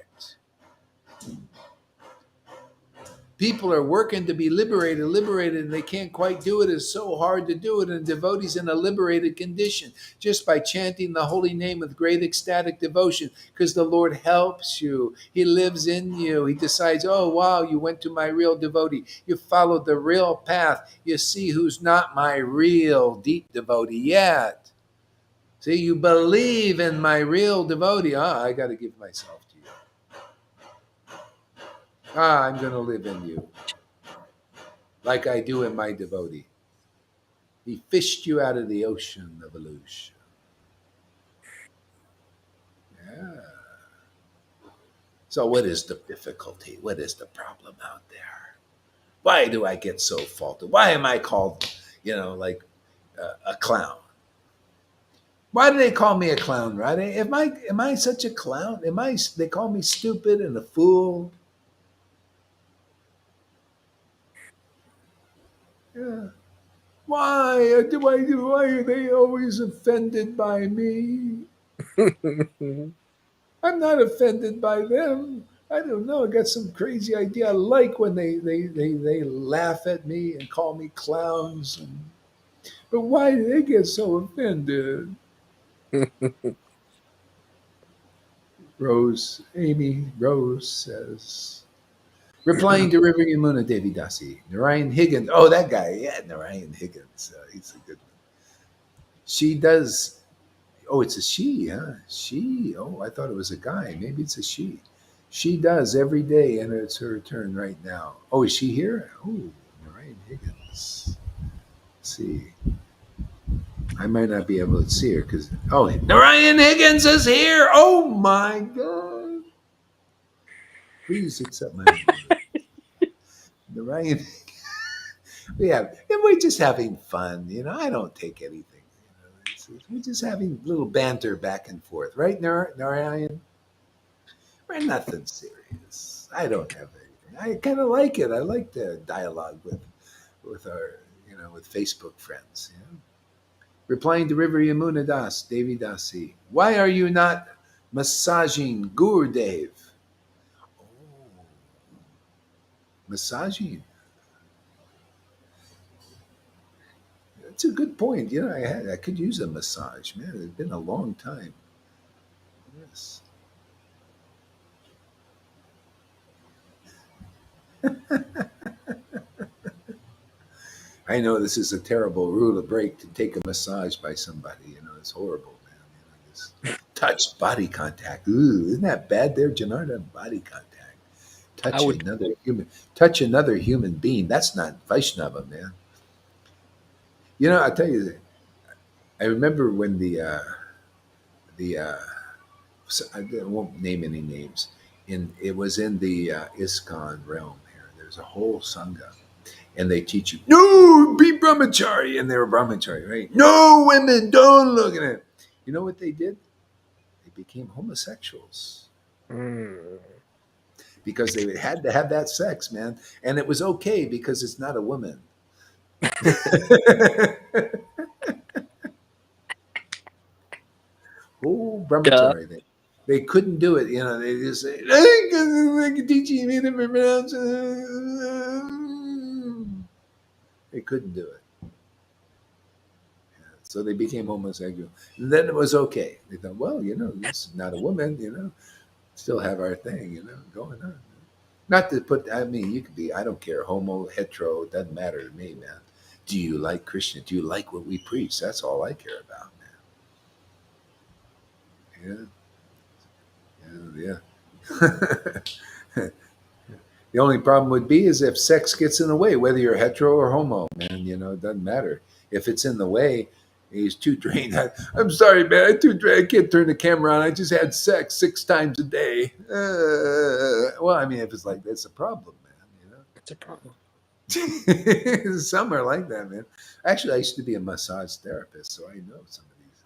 People are working to be liberated, and they can't quite do it. It's so hard to do it. And devotees in a liberated condition just by chanting the holy name with great ecstatic devotion, because the Lord helps you. He lives in you. He decides, oh, wow, you went to my real devotee. You followed the real path. You see who's not my real deep devotee yet. See, you believe in my real devotee. I got to give myself to you. I'm going to live in you like I do in my devotee. He fished you out of the ocean of illusion. Yeah. So, what is the difficulty? What is the problem out there? Why do I get so faulted? Why am I called, like a clown? Why do they call me a clown, right? Am I such a clown? They call me stupid and a fool? Yeah. Why are they always offended by me? I'm not offended by them. I don't know. I got some crazy idea. I like when they laugh at me and call me clowns. But why do they get so offended? Amy Rose says, replying to River Yamuna Devi Dasi, Narayan Higgins. Oh, that guy. Yeah, Narayan Higgins. He's a good one. She does. Oh, it's a she, huh? She. Oh, I thought it was a guy. Maybe it's a she. She does every day, and it's her turn right now. Oh, is she here? Oh, Narayan Higgins. Let's see. I might not be able to see her because. Oh, Narayan Higgins is here. Oh, my God. Please accept my Narayan. We're just having fun. I don't take anything. We're just having a little banter back and forth. Right, Narayan? We're nothing serious. I don't have anything. I kind of like it. I like the dialogue with our with Facebook friends. Replying to River Yamuna Das, Devi Dasi. Why are you not massaging Gurudev? Oh, massaging. That's a good point. I could use a massage. Man, it's been a long time. Yes. I know this is a terrible rule of break to take a massage by somebody. It's horrible, man. This touch body contact. Ooh, isn't that bad there, Janarda? Body contact. I Touch would. another human. Touch another human being. That's not Vaishnava, man. I tell you, I remember when the I won't name any names. It was in the ISKCON realm here. There's a whole sangha, and they teach you, no, be brahmachari, and they were brahmachari, right? No women, don't look at it. You know what they did? They became homosexuals Mm. because they had to have that sex, man, and it was okay because it's not a woman. Oh, Duh. brahmachari thing. They couldn't do it. They just say, "They teaching me to pronounce." They couldn't do it. So they became homosexual. And then it was okay. They thought, well, this is not a woman, still have our thing, going on. Not to put, I mean, you could be, I don't care, homo, hetero, it doesn't matter to me, man. Do you like Christian? Do you like what we preach? That's all I care about, man. Yeah. The only problem would be is if sex gets in the way, whether you're hetero or homo, man, it doesn't matter. If it's in the way, he's too drained. I'm sorry, man. I'm too drained. I can't turn the camera on. I just had sex 6 times a day. Well, I mean, if it's like that's a problem, man. That's a problem. Some are like that, man. Actually, I used to be a massage therapist, so I know some of these.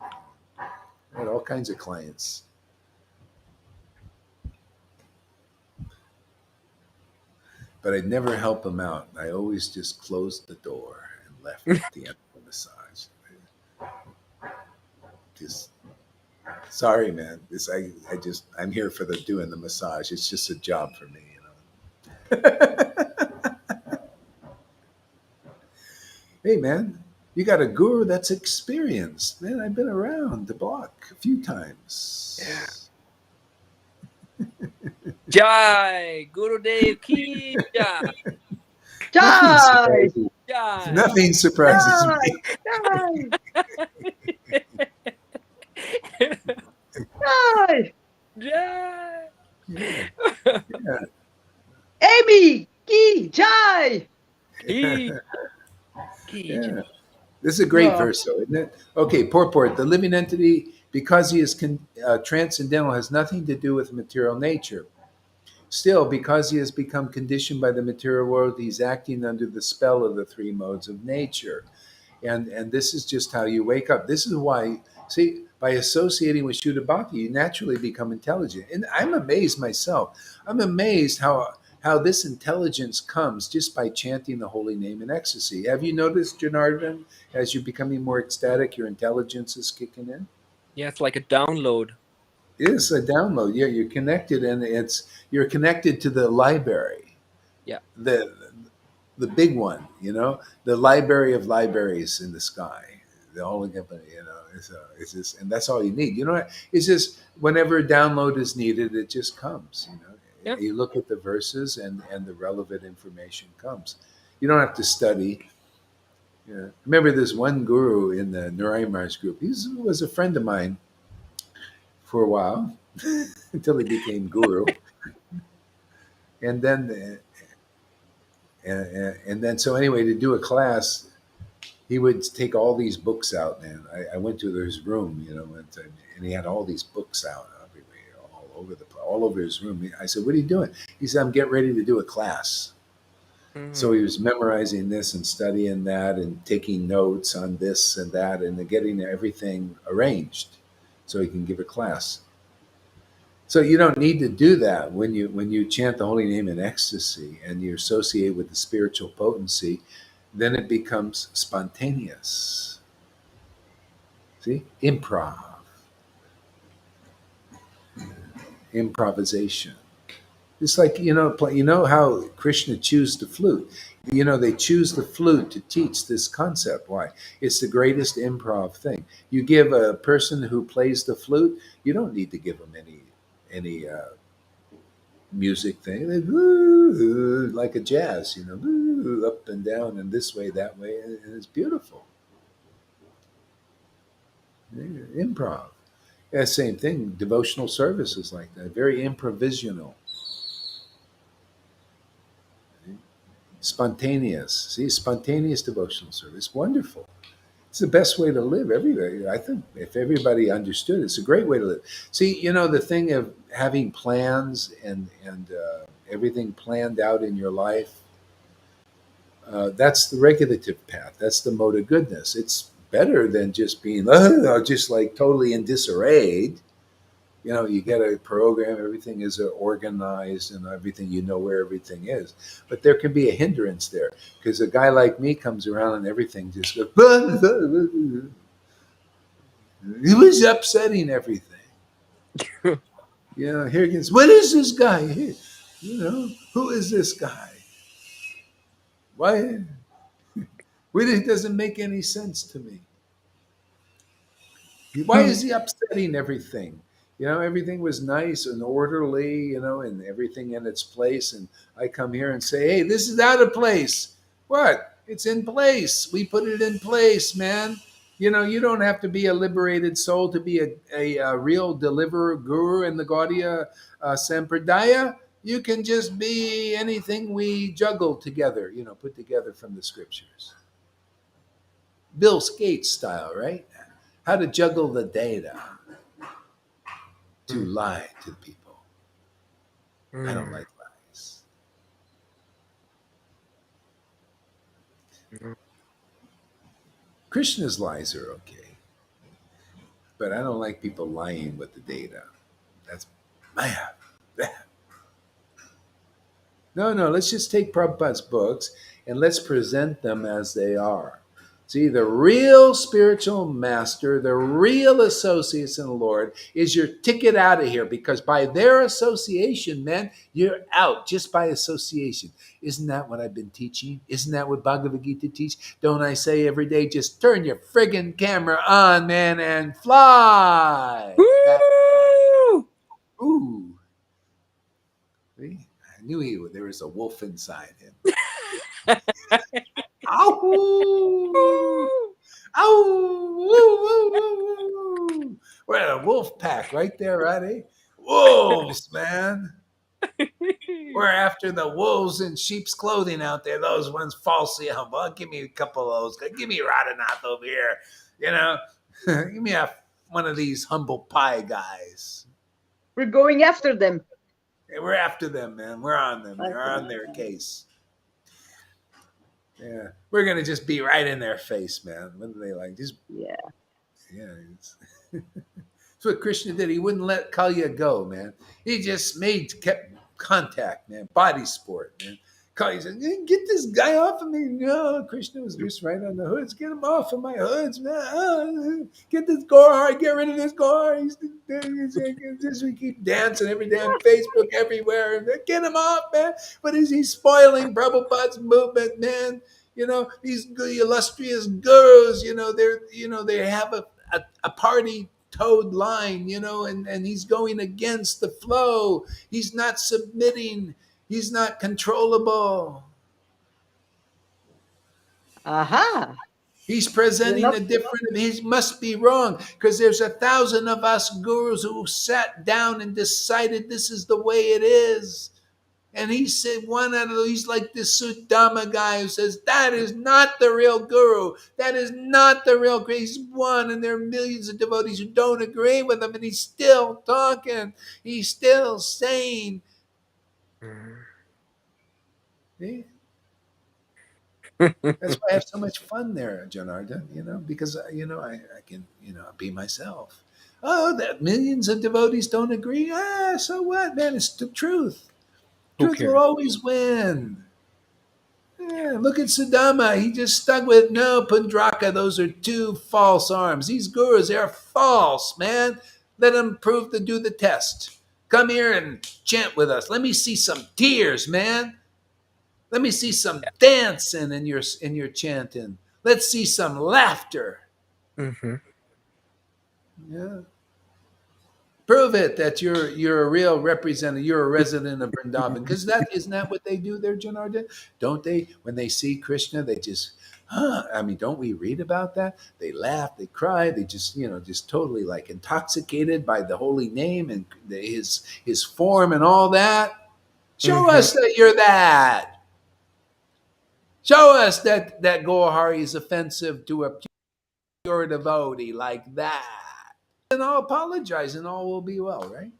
I had all kinds of clients. but I'd never help them out. I always just closed the door and left at the end of the massage. Just sorry, man. I'm here for the doing the massage. It's just a job for me, you know. Hey, man, you got a guru that's experienced. Man, I've been around the block a few Yeah. times. Jai Gurudev Ki Jai. Nothing Jai! surprises. Jai. Nothing surprises Jai! me. Jai! Jai! Jai. Yeah, yeah. Amy! Ki! Jai! Ki Ki Jai. Yeah. This is a great Yeah. verse, though, isn't it? Okay, purport. The living entity, because he is transcendental, has nothing to do with material nature. Still, because he has become conditioned by the material world, he's acting under the spell of the three modes of nature. And this is just how you wake up. This is why, see, by associating with Shuddha Bhakti, you naturally become intelligent. And I'm amazed myself. I'm amazed how this intelligence comes just by chanting the holy name in ecstasy. Have you noticed, Janardhan, as you're becoming more ecstatic, your intelligence is kicking in? Yeah, it's like a download. It is a download. Yeah, you're connected, and you're connected to the library, Yeah. the the big one, the library of libraries in the sky. The only company, it's just, and that's all you need. It's just whenever a download is needed, it just comes. Yeah. You look at the verses, and the relevant information comes. You don't have to study. Yeah. Remember, there's one guru in the Narayan Maharaj group. He was a friend of mine for a while until he became guru, and then so anyway, to do a class, he would take all these books out, and I went to his room, and he had all these books out everywhere, all over his room. I said, "What are you doing?" He said, "I'm getting ready to do a class." So Mm. he was memorizing this and studying that and taking notes on this and that and getting everything arranged so he can give a class. So you don't need to do that when you chant the holy name in ecstasy and you associate with the spiritual potency, then it becomes spontaneous. See? Improvisation. It's like, how Krishna chose the flute. They choose the flute to teach this concept. Why? It's the greatest improv thing. You give a person who plays the flute, you don't need to give them any music thing. They woo, like a jazz, woo, up and down and this way, that way, and it's beautiful. Improv. Yeah, same thing. Devotional service is like that. Very improvisational, spontaneous. See, spontaneous devotional service, wonderful. It's the best way to live. Everybody, I think, if everybody understood, it's a great way to live. See, the thing of having plans and everything planned out in your life. That's the regulative path. That's the mode of goodness. It's better than just being just like totally in disarray. You get a program, everything is organized and everything, where everything is. But there can be a hindrance there because a guy like me comes around and everything just goes, it was upsetting everything. Here he gets, what is this guy? Who is this guy? Why? It doesn't make any sense to me. Why is he upsetting everything? Everything was nice and orderly, and everything in its place. And I come here and say, hey, this is out of place. What? It's in place. We put it in place, man. You don't have to be a liberated soul to be a real deliverer, guru in the Gaudiya Sampradaya. You can just be anything we juggle together, put together from the scriptures. Bill Gates style, right? How to juggle the data to Mm. lie to the people. I don't Mm. like lies. Mm. Krishna's lies are okay, but I don't like people lying with the data. That's bad. No, no, let's just take Prabhupada's books and let's present them as they are. See, the real spiritual master, the real associates in the Lord is your ticket out of here because by their association, man, you're out just by association. Isn't that what I've been teaching? Isn't that what Bhagavad Gita teach? Don't I say every day, just turn your friggin' camera on, man, and fly? That, Woo! ooh, see? I knew there was a wolf inside him. Ow! Ow! Woo, woo, woo, woo. We're at a wolf pack right there, right? Eh? Wolves, man. We're after the wolves in sheep's clothing out there. Those ones falsely humble. Give me a couple of those. Give me Radhanath over here. You know, give me one of these humble pie guys. We're going after them. Yeah, we're after them, man. We're on them. They're Okay. on their case. Yeah, we're gonna just be right in their face, man. What do they like? Just Yeah. yeah. That's what Krishna did. He wouldn't let Kalya go, man. He just kept contact, man. Body sport, man. Kalya said, "Get this guy off of me." No, Krishna was just right on the hoods. Get him off of my hoods, man. Get this Gohar. Get rid of this Gohar. We keep dancing every damn Facebook everywhere. Get him off, man. But is he spoiling Prabhupada's movement, man? You know, these illustrious gurus, they have a party toed line, and he's going against the flow. He's not submitting. He's not controllable. Aha. He's You're presenting not. a different, he must be wrong because there's 1,000 of us gurus who sat down and decided this is the way it is. And he said one out of those, he's like this Sudama guy who says, that is not the real guru. That is not the real guru. He's one, and there are millions of devotees who don't agree with him, and he's still talking. He's still saying. See? That's why I have so much fun there, Janarda, because, I can, be myself. Oh, that millions of devotees don't agree. So what, man? It's the truth. Who Truth will cares? always win. Yeah, look at Sudama. He just stuck with no Pundraka. Those are two false arms. These gurus, they're false, man. Let them prove to do the test. Come here and chant with us. Let me see some tears, man. Let me see some dancing in your chanting. Let's see some laughter. Mm-hmm. Yeah. Prove it that you're a real representative. You're a resident of Vrindavan, because that isn't that what they do there, Janardhan? Don't they? When they see Krishna, they just, I mean, don't we read about that? They laugh, they cry, they just totally like intoxicated by the holy name and his form and all that. Show Mm-hmm. us that you're that. Show us that Gohari is offensive to a pure devotee like that. And I'll apologize and all will be well, right?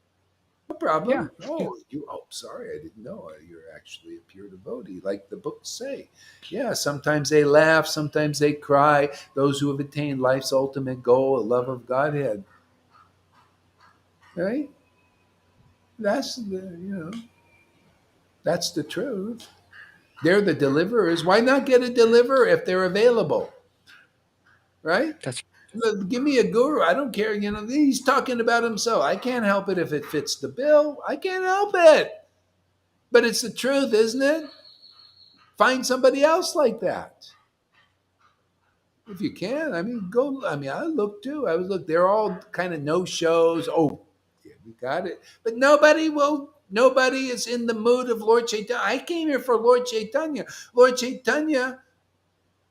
No Yeah. problem. Sorry, I didn't know you're actually a pure devotee, like the books say. Yeah, sometimes they laugh, sometimes they cry. Those who have attained life's ultimate goal, a love of Godhead. Right? That's that's the truth. They're the deliverers. Why not get a deliverer if they're available? Right? That's Give me a guru. I don't care. He's talking about himself. I can't help it if it fits the bill. I can't help it. But it's the truth, isn't it? Find somebody else like that. If you can, I mean, go. I mean, I look too. I was look. They're all kind of no shows. Oh, yeah, we got it. But nobody will. Nobody is in the mood of Lord Caitanya. I came here for Lord Caitanya. Lord Caitanya,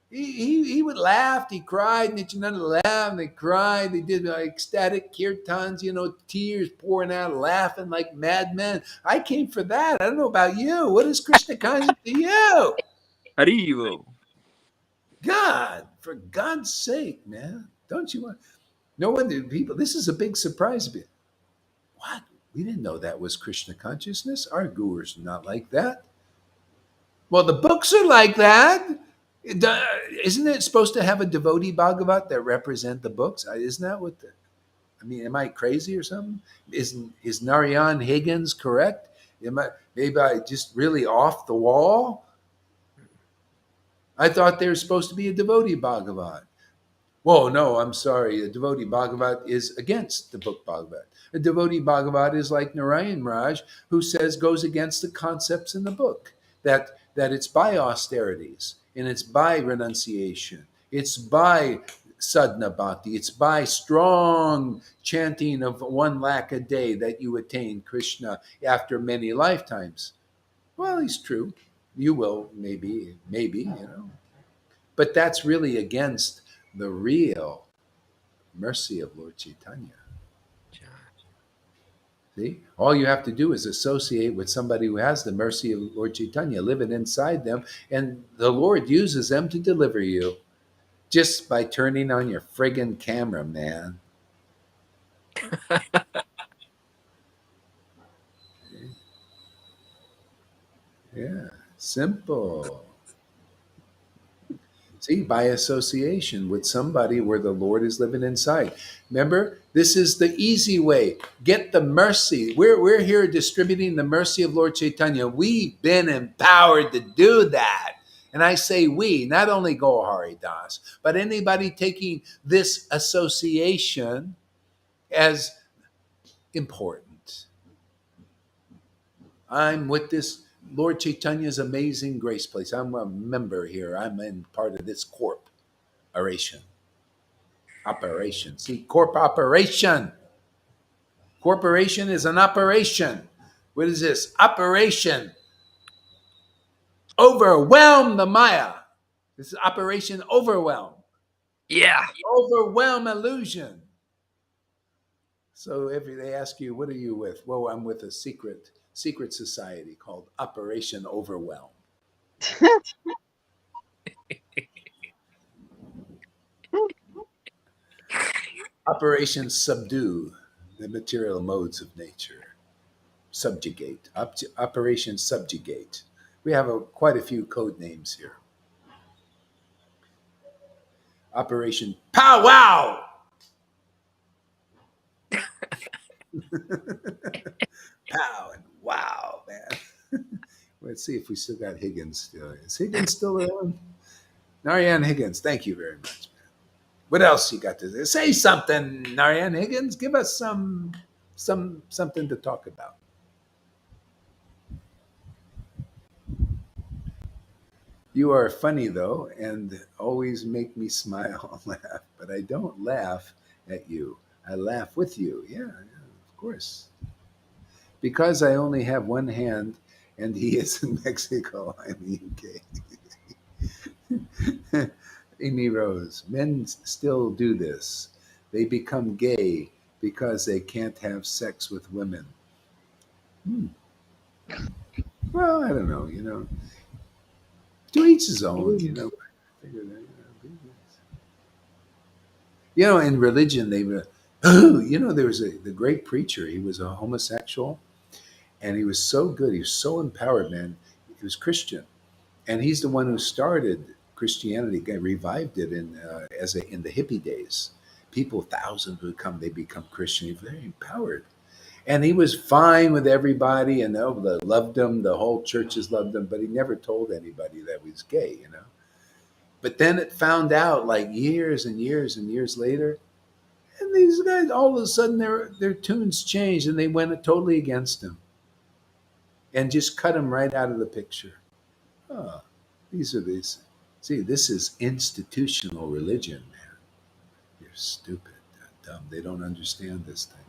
he would laugh, he cried, Nityananda laughed, they cried, they did like ecstatic kirtans, tears pouring out, laughing like madmen. I came for that. I don't know about you. What is Krishna conscious to you? Haribo. God, for God's sake, man. Don't you want no wonder people this is a big surprise to me. What? We didn't know that was Krishna consciousness. Our gurus are not like that. Well, the books are like that. Isn't it supposed to have a devotee Bhagavat that represent the books? Isn't that I mean, am I crazy or something? Is Narayan Higgins correct? Maybe I just really off the wall? I thought there was supposed to be a devotee Bhagavat. Whoa, no, I'm sorry. A devotee Bhagavat is against the book Bhagavat. A devotee Bhagavat is like Narayan Raj, who goes against the concepts in the book, that it's by austerities and it's by renunciation, it's by sadhana bhakti, it's by strong chanting of 1 lakh a day that you attain Krishna after many lifetimes. Well, he's true. You will, maybe. But that's really against the real mercy of Lord Caitanya. See? All you have to do is associate with somebody who has the mercy of Lord Caitanya, live it inside them, and the Lord uses them to deliver you just by turning on your friggin' camera, man. Yeah, simple. See, by association with somebody where the Lord is living inside. Remember, this is the easy way. Get the mercy. We're here distributing the mercy of Lord Caitanya. We've been empowered to do that. And I say we, not only Gohari Das, but anybody taking this association as important. I'm with this Lord Chaitanya's amazing grace place. I'm a member here. I'm in part of this corp oration. Operation. See, corp operation. Corporation is an operation. What is this? Operation. Overwhelm the Maya. This is Operation Overwhelm. Yeah. Overwhelm illusion. So if they ask you, what are you with? Well, I'm with a secret society called Operation Overwhelm. Operation Subdue the material modes of nature. Subjugate. Operation Subjugate. We have quite a few code names here. Operation Pow Wow. Pow and wow, man. Let's see if we still got Higgins still. Is Higgins still around? Narayan Higgins, thank you very much, man. What else you got to say? Say something, Narayan Higgins. Give us something to talk about. You are funny though, and always make me smile and laugh. But I don't laugh at you. I laugh with you. Yeah, of course. Because I only have one hand, and he is in Mexico. I'm in the UK. Amy Rose. Men still do this. They become gay because they can't have sex with women. Hmm. Well, I don't know. To each his own. In religion, they were. There was the great preacher. He was a homosexual, and he was so good. He was so empowered, man. He was Christian, and he's the one who started Christianity, revived it in the hippie days. People, thousands would come, they become Christian. He was very empowered, and he was fine with everybody, and they loved him. The whole churches loved him, but he never told anybody that he was gay. But then it found out like years and years and years later, and these guys all of a sudden their tunes changed, and they went totally against him and just cut him right out of the picture. Oh, these are these. See, this is institutional religion, man. They're stupid, they're dumb. They don't understand this thing.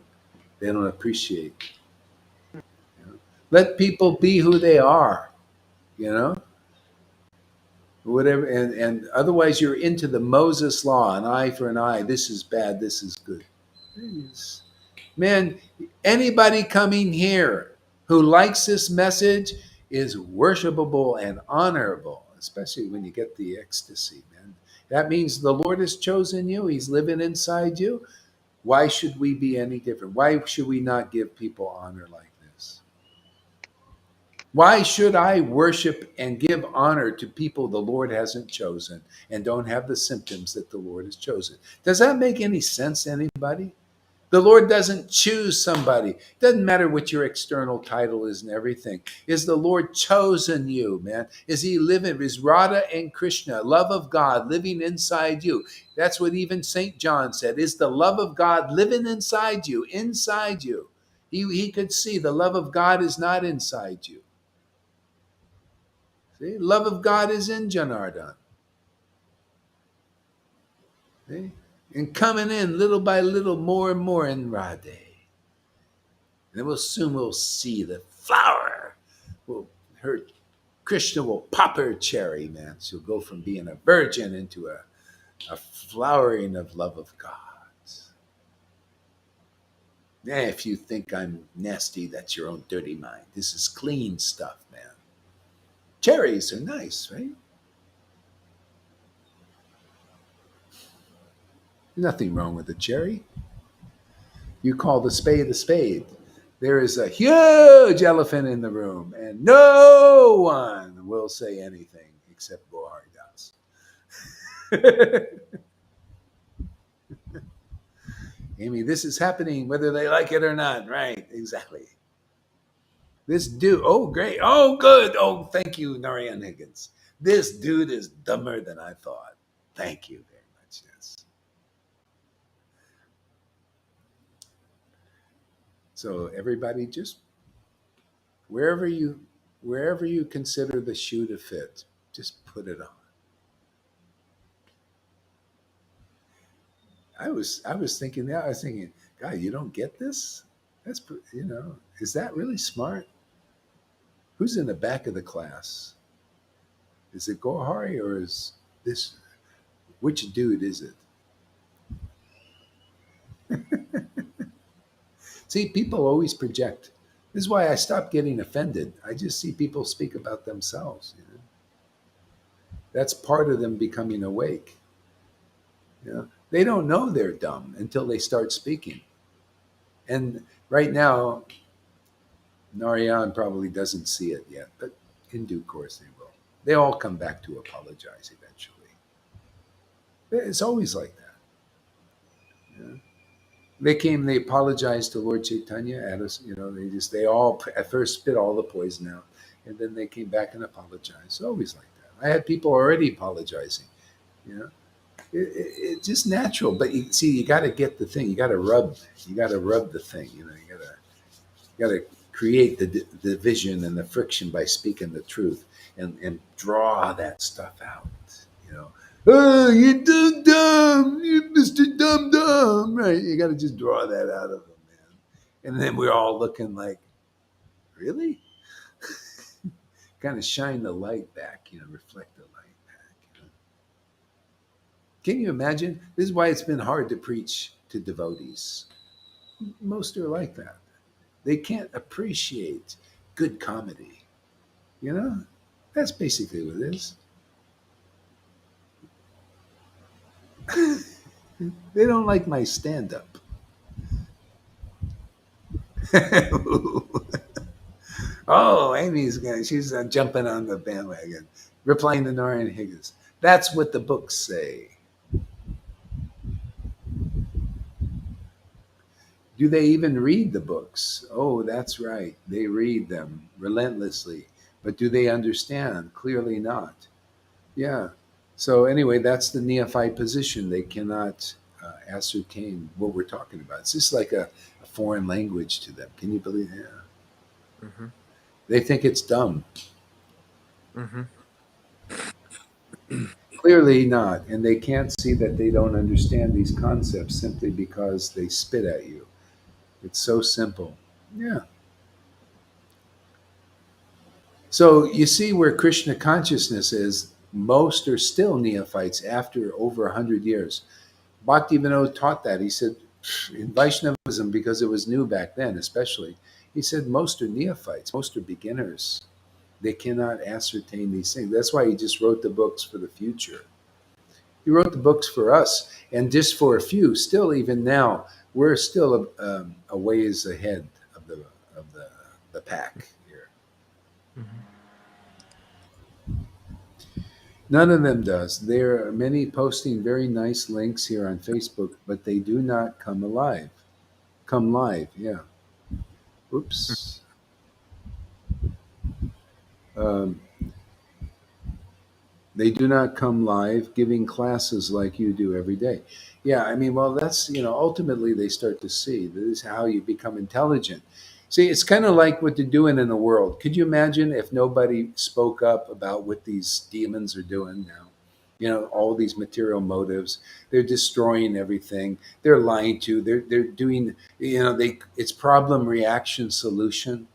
They don't appreciate. Let people be who they are. You know, whatever. And otherwise, you're into the Moses law: an eye for an eye. This is bad. This is good. Man, anybody coming here who likes this message is worshipable and honorable, especially when you get the ecstasy, man. That means the Lord has chosen you, He's living inside you. Why should we be any different? Why should we not give people honor like this? Why should I worship and give honor to people the Lord hasn't chosen and don't have the symptoms that the Lord has chosen? Does that make any sense to anybody? The Lord doesn't choose somebody. Doesn't matter what your external title is and everything. Is the Lord chosen you, man? Is he living? Is Radha and Krishna, love of God, living inside you? That's what even St. John said. Is the love of God living inside you? Inside you. He could see the love of God is not inside you. See, love of God is in Janardhan. See? And coming in little by little, more and more in Radhe. And we'll soon we'll see the flower. Will her Krishna will pop her cherry, man. She'll go from being a virgin into a flowering of love of God. If you think I'm nasty, that's your own dirty mind. This is clean stuff, man. Cherries are nice, right? Nothing wrong with a cherry. You call the spade a spade. There is a huge elephant in the room, and no one will say anything except Gohar does. Amy, this is happening whether they like it or not. Right, exactly. This dude, oh, great. Oh, good. Oh, thank you, Narayan Higgins. This dude is dumber than I thought. Thank you very much. Yes. So everybody just wherever you wherever you consider the shoe to fit, just put it on. I was thinking that I was thinking, God, you don't get this? Is that really smart? Who's in the back of the class? Is it Gohari or is this which dude is it? See, people always project. This is why I stopped getting offended. I just see people speak about themselves. That's part of them becoming awake. They don't know they're dumb until they start speaking. And right now, Narayan probably doesn't see it yet, but in due course they will. They all come back to apologize eventually. It's always like that. They apologized to Lord Caitanya at us, they all at first spit all the poison out, and then they came back and apologized. It's always like that. I had people already apologizing, you know. It's just natural, but you got to get the thing. You got to rub the thing. You got to create the division and the friction by speaking the truth and draw that stuff out. You know, oh, you too dumb, you Mister Dumb Dumb, right? You got to just draw that out of them, man. And then we're all looking like, really? Kind of shine the light back, reflect the light back. Can you imagine? This is why it's been hard to preach to devotees. Most are like that. They can't appreciate good comedy. That's basically what it is. They don't like my stand up. Oh, she's jumping on the bandwagon, replying to Narayan Higgins. That's what the books say. Do they even read the books? Oh, that's right. They read them relentlessly. But do they understand? Clearly not. Yeah. So, anyway, that's the neophyte position. They cannot ascertain what we're talking about. It's just like a foreign language to them. Can you believe that? Mm-hmm. They think it's dumb. Mm-hmm. Clearly not. And they can't see that they don't understand these concepts simply because they spit at you. It's so simple. Yeah. So you see where Krishna consciousness is, most are still neophytes after over 100 years. Bhaktivinoda taught that. He said, in Vaishnavism, because it was new back then, especially, he said most are neophytes, most are beginners. They cannot ascertain these things. That's why he just wrote the books for the future. He wrote the books for us, and just for a few. Still, even now, we're still a ways ahead of the pack here. Mm-hmm. None of them does. There are many posting very nice links here on Facebook, but they do not come alive. come live. Yeah. Oops. Um, they do not come live giving classes like you do every day. Yeah, I mean, well, that's, ultimately they start to see this is how you become intelligent. See, it's kind of like what they're doing in the world. Could you imagine if nobody spoke up about what these demons are doing now? All these material motives. They're destroying everything. They're lying to. They're doing. It's problem reaction solution.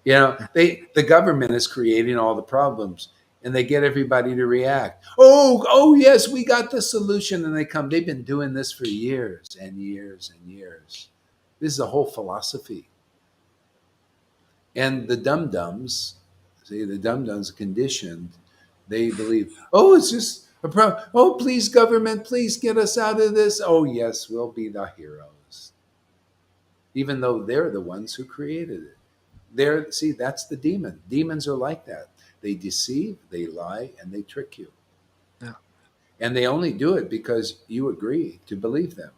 The government is creating all the problems, and they get everybody to react. Oh yes, we got the solution, and they come. They've been doing this for years and years and years. This is a whole philosophy. And the dum dums, see, the dum dums conditioned. They believe, oh, it's just a problem. Oh, please, government, please get us out of this. Oh, yes, we'll be the heroes, even though they're the ones who created it. See, that's the demon. Demons are like that. They deceive, they lie, and they trick you. Yeah. And they only do it because you agree to believe them.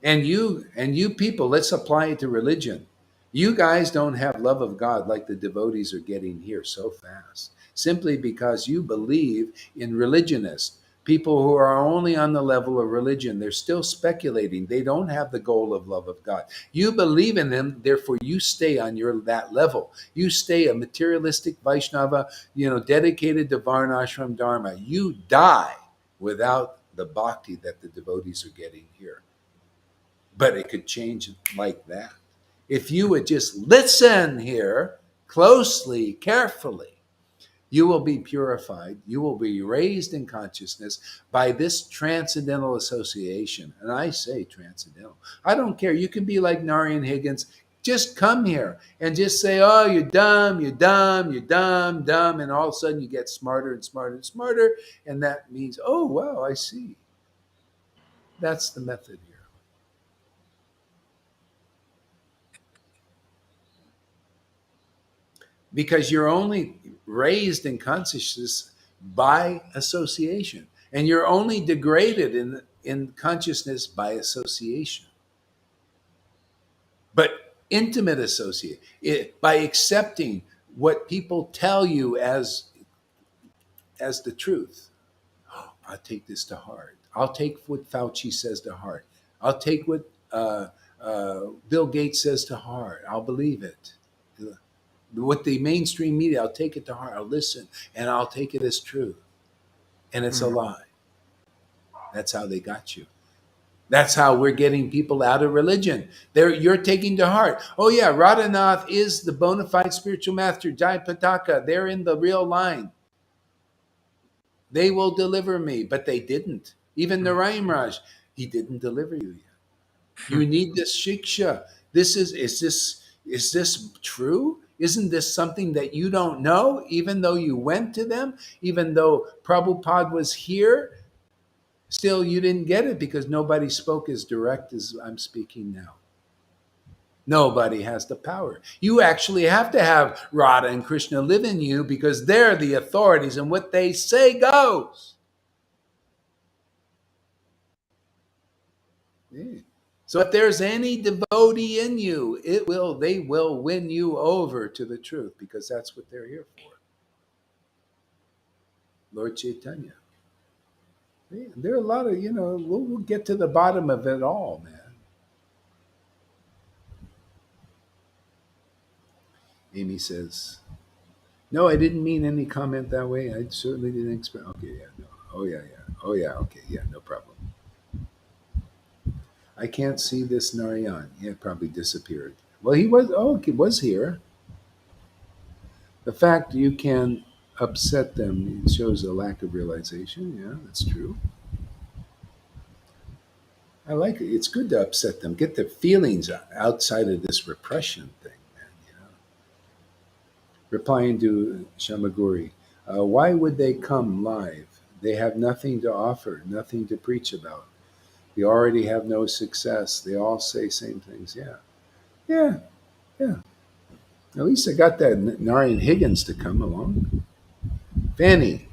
And you people, let's apply it to religion. You guys don't have love of God like the devotees are getting here so fast, simply because you believe in religionists, people who are only on the level of religion. They're still speculating. They don't have the goal of love of God. You believe in them, therefore you stay on that level. You stay a materialistic Vaishnava, dedicated to Varnashram Dharma. You die without the bhakti that the devotees are getting here. But it could change like that. If you would just listen here closely, carefully, you will be purified. You will be raised in consciousness by this transcendental association. And I say transcendental. I don't care. You can be like Narayan Higgins. Just come here and just say, oh, you're dumb, you're dumb, you're dumb, dumb. And all of a sudden you get smarter and smarter and smarter. And that means, oh, wow, I see. That's the method here. Because you're only raised in consciousness by association, and you're only degraded in consciousness by association, but intimate associate by accepting what people tell you as the truth. I'll take this to heart. I'll take what Fauci says to heart. I'll take what Bill Gates says to heart. I'll believe it. What the mainstream media, I'll take it to heart. I'll listen, and I'll take it as true. And it's a lie. That's how they got you. That's how we're getting people out of religion. You're taking to heart. Oh yeah, Radhanath is the bona fide spiritual master. Jai Pataka, they're in the real line. They will deliver me, but they didn't. Even Narayan Raj, he didn't deliver you yet. You need this shiksha. Is this true? Isn't this something that you don't know, even though you went to them, even though Prabhupada was here? Still, you didn't get it because nobody spoke as direct as I'm speaking now. Nobody has the power. You actually have to have Radha and Krishna live in you because they're the authorities and what they say goes. Yeah. So if there's any devotee in you, they will win you over to the truth because that's what they're here for. Lord Caitanya. Yeah, there are a lot of, we'll get to the bottom of it all, man. Amy says, no, I didn't mean any comment that way. I certainly didn't expect. Okay, yeah, no. Oh, yeah, yeah. Oh, yeah, okay, yeah, no problem. I can't see this Narayan. He had probably disappeared. Well, he was here. The fact you can upset them shows a lack of realization. Yeah, that's true. I like it. It's good to upset them. Get their feelings outside of this repression thing, man. Replying to Shamaguri, why would they come live? They have nothing to offer, nothing to preach about. They already have no success. They all say same things. Yeah, yeah, yeah. At least I got that Narayan Higgins to come along. Fanny,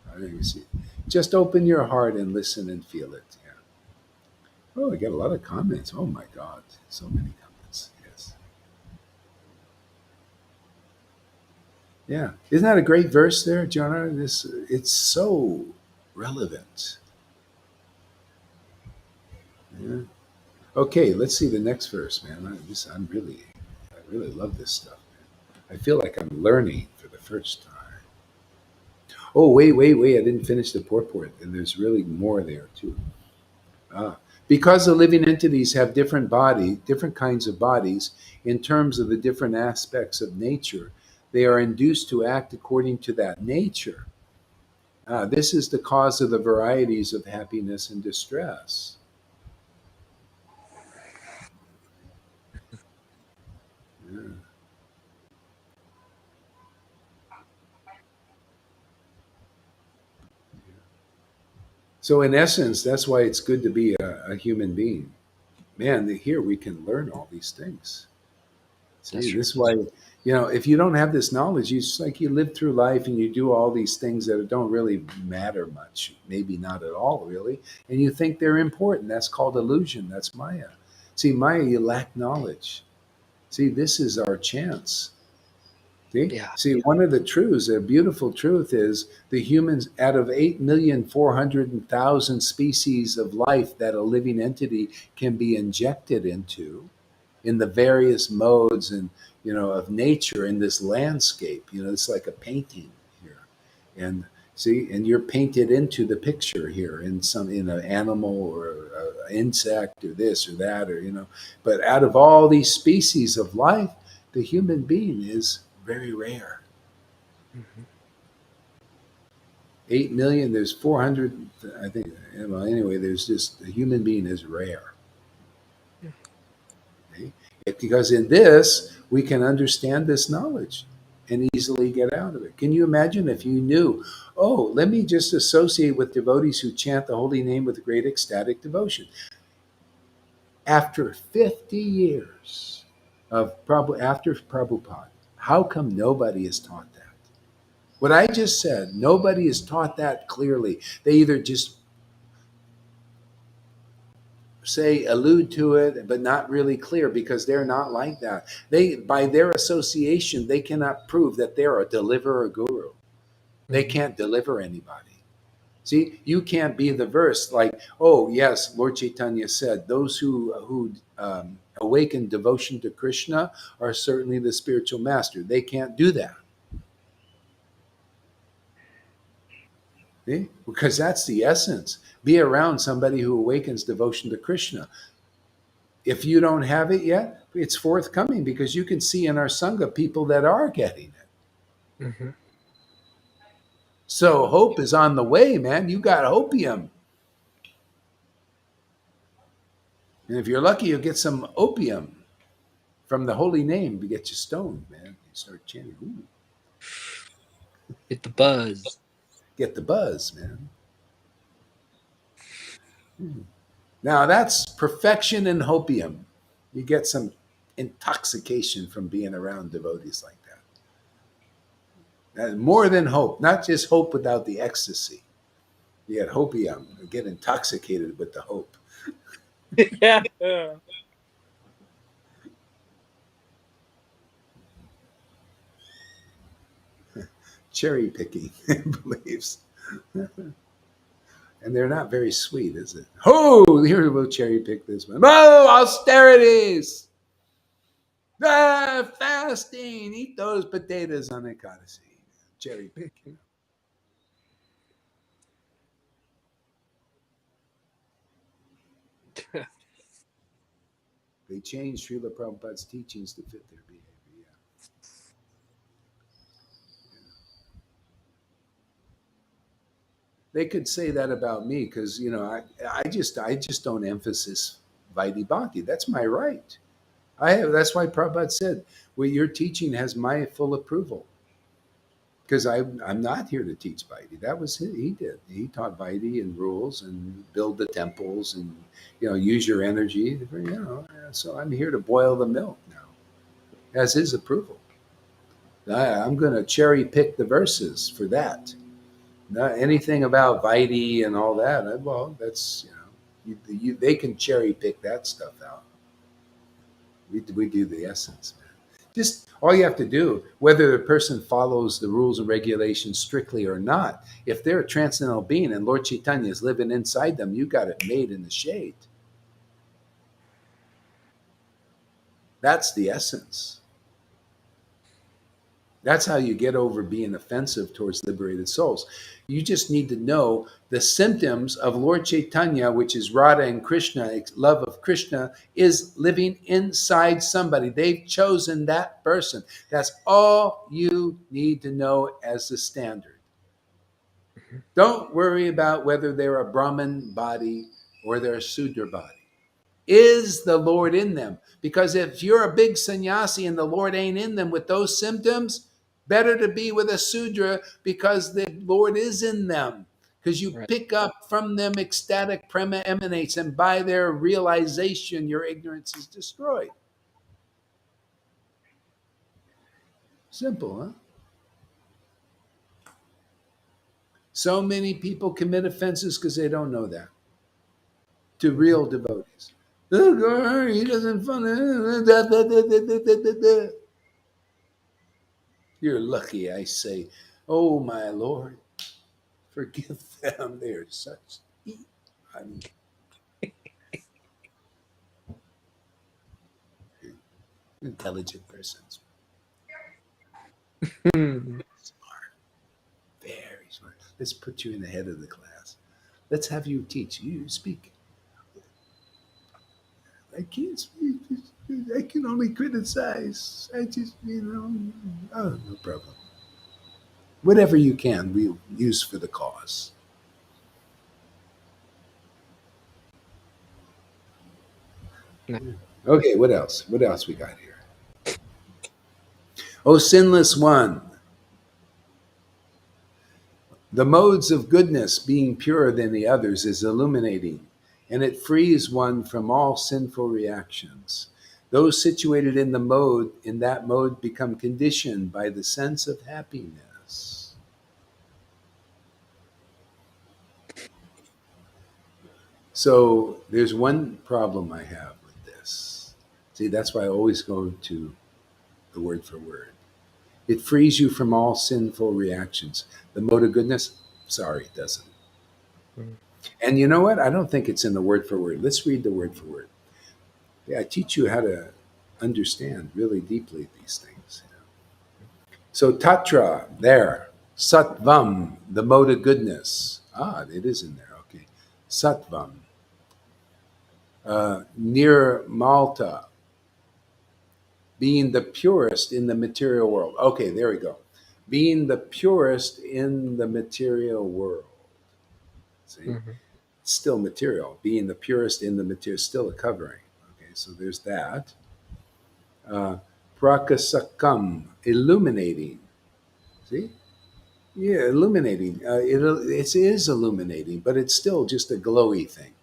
I don't even see it. Just open your heart and listen and feel it. Yeah. Oh, I got a lot of comments. Oh my God, so many comments. Yes. Yeah. Isn't that a great verse there, Jonah? This it's so relevant. Yeah. Okay, let's see the next verse, man. I really love this stuff, man. I feel like I'm learning for the first time. Oh, wait! I didn't finish the purport, and there's really more there too. Ah, because the living entities have different kinds of bodies in terms of the different aspects of nature, they are induced to act according to that nature. This is the cause of the varieties of happiness and distress. Yeah. So, in essence, that's why it's good to be a human being. Man, here we can learn all these things. That's See, true. this is why, if you don't have this knowledge, you live through life and you do all these things that don't really matter much, maybe not at all, really, and you think they're important. That's called illusion. That's Maya. See, Maya, you lack knowledge. See, this is our chance. Yeah. See, one of the truths, a beautiful truth is the humans, out of 8,400,000 species of life that a living entity can be injected into, in the various modes and of nature in this landscape. It's like a painting here, and see, and you're painted into the picture here in an animal or an insect or this or that or. But out of all these species of life, the human being is very rare. Hmm. 8 million. There's 400. I think. Well, anyway, there's just the human being is rare. Okay? Because in this, we can understand this knowledge and easily get out of it. Can you imagine if you knew, oh, let me just associate with devotees who chant the holy name with great ecstatic devotion? After 50 years after Prabhupada, how come nobody is taught that? What I just said, nobody is taught that clearly. They either just say allude to it but not really clear because they're not like that. They, by their association, they cannot prove that they're a deliverer guru. They Hmm. can't deliver anybody. See, you can't be the verse like, oh yes, Lord Chaitanya said those who awaken devotion to Krishna are certainly the spiritual master. They can't do that. See? Because that's the essence. Be around somebody who awakens devotion to Krishna. If you don't have it yet, it's forthcoming because you can see in our Sangha people that are getting it. Hmm. So hope is on the way, man. You got opium. And if you're lucky, you'll get some opium from the holy name to get you stoned, man. You start chanting, ooh, Get the buzz. get the buzz, man. Now that's perfection in hopium. You get some intoxication from being around devotees like that. More than hope, not just hope without the ecstasy. You get hopium, you get intoxicated with the hope. Yeah. Cherry picking beliefs. And they're not very sweet, is it? Oh, here we'll cherry pick this one. Oh, austerities! Fasting! Eat those potatoes on Ekadasi. Cherry pick. They changed Srila Prabhupada's teachings to fit their behavior. Yeah. They could say that about me because I just don't emphasize Vaidhi Bhakti. That's my right. I have. That's why Prabhupada said, "Well, your teaching has my full approval." Because I'm not here to teach Vaidhi. That was he did. He taught Vaidhi and rules and build the temples and use your energy. So I'm here to boil the milk now, as his approval. I'm going to cherry pick the verses for that. Not anything about Vaidhi and all that. Well, that's. They can cherry pick that stuff out. We do the essence, man. Just all you have to do, whether the person follows the rules and regulations strictly or not, if they're a transcendental being and Lord Chaitanya is living inside them, you got it made in the shade. That's the essence. That's how you get over being offensive towards liberated souls. You just need to know the symptoms of Lord Chaitanya, which is Radha and Krishna, love of Krishna, is living inside somebody. They've chosen that person. That's all you need to know as the standard. Don't worry about whether they're a Brahmin body or they're a Sudra body. Is the Lord in them? Because if you're a big sannyasi and the Lord ain't in them with those symptoms, better to be with a Sudra because the Lord is in them. Because you Right. pick up from them ecstatic prema emanates, and by their realization, your ignorance is destroyed. Simple, huh? So many people commit offenses because they don't know that. To real devotees. Oh, God, he doesn't fun. You're lucky, I say. Oh, my Lord, forgive them. They are such intelligent persons. Hmm. Smart, very smart. Let's put you in the head of the class. Let's have you teach. You speak. I can't speak. I can only criticize. I just, oh, no problem. Whatever you can, we'll use for the cause. Okay, what else? What else we got here? Oh, sinless one. The modes of goodness, being purer than the others, is illuminating, and it frees one from all sinful reactions. Those situated in that mode, become conditioned by the sense of happiness. So there's one problem I have with this. See, that's why I always go to the word for word. It frees you from all sinful reactions. The mode of goodness, sorry, it doesn't. Hmm. And you know what? I don't think it's in the word for word. Let's read the word for word. Yeah, I teach you how to understand really deeply these things. So tatra, there. Sattvam, the mode of goodness. Ah, it is in there. Okay. Sattvam. Near Malta, being the purest in the material world. Okay, there we go. Being the purest in the material world. See? Mhm. It's still material. Being the purest in the material, still a covering. Okay, so there's that. uh, prakasakam, illuminating. See? Yeah, illuminating. It is illuminating, but it's still just a glowy thing.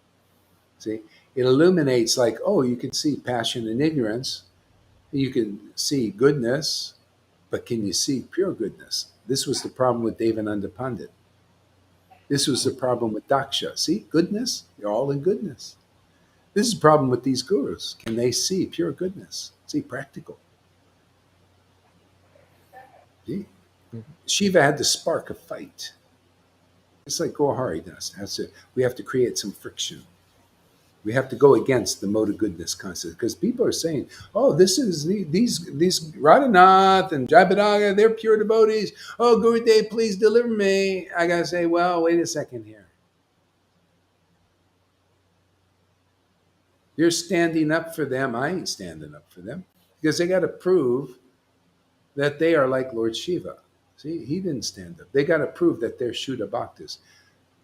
See? It illuminates like, oh, you can see passion and ignorance. You can see goodness, but can you see pure goodness? This was the problem with Devananda Pandit. This was the problem with Daksha. See, goodness? You're all in goodness. This is the problem with these gurus. Can they see pure goodness? See, practical. See? Mhm. Shiva had to spark a fight. It's like Gohari does. That's it. We have to create some friction. We have to go against the mode of goodness concept because people are saying, "Oh, this is these Radhanath and Jayapadaga, they're pure devotees. Oh, Gurudev, please deliver me." I gotta say, well, wait a second here. You're standing up for them. I ain't standing up for them because they got to prove that they are like Lord Shiva. See, he didn't stand up. They got to prove that they're Shuddha Bhaktas.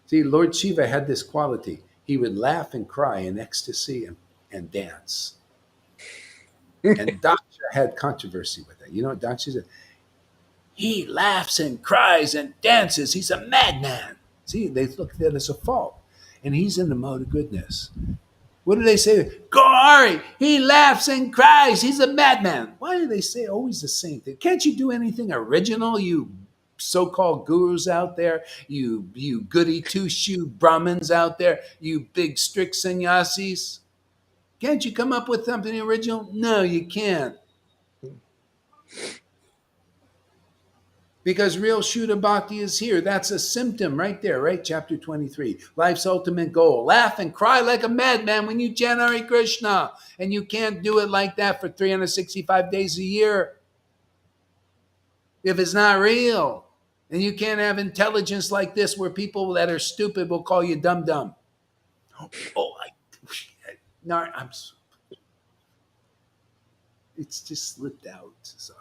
See, Lord Shiva had this quality. He would laugh and cry in ecstasy and dance. And Daksha had controversy with that. You know what Daksha said? He laughs and cries and dances. He's a madman. See, they look at that as a fault. And he's in the mode of goodness. What do they say? Gohari, he laughs and cries. He's a madman. Why do they say always the same thing? Can't you do anything original, you so-called gurus out there, you goody two-shoe Brahmins out there, you big strict sannyasis. Can't you come up with something original? No, you can't. Because real Shuddha Bhakti is here. That's a symptom right there, right? Chapter 23. Life's ultimate goal. Laugh and cry like a madman when you chant Hare Krishna. And you can't do it like that for 365 days a year if it's not real. And you can't have intelligence like this where people that are stupid will call you dumb dumb. Oh, no, it's just slipped out. Sorry.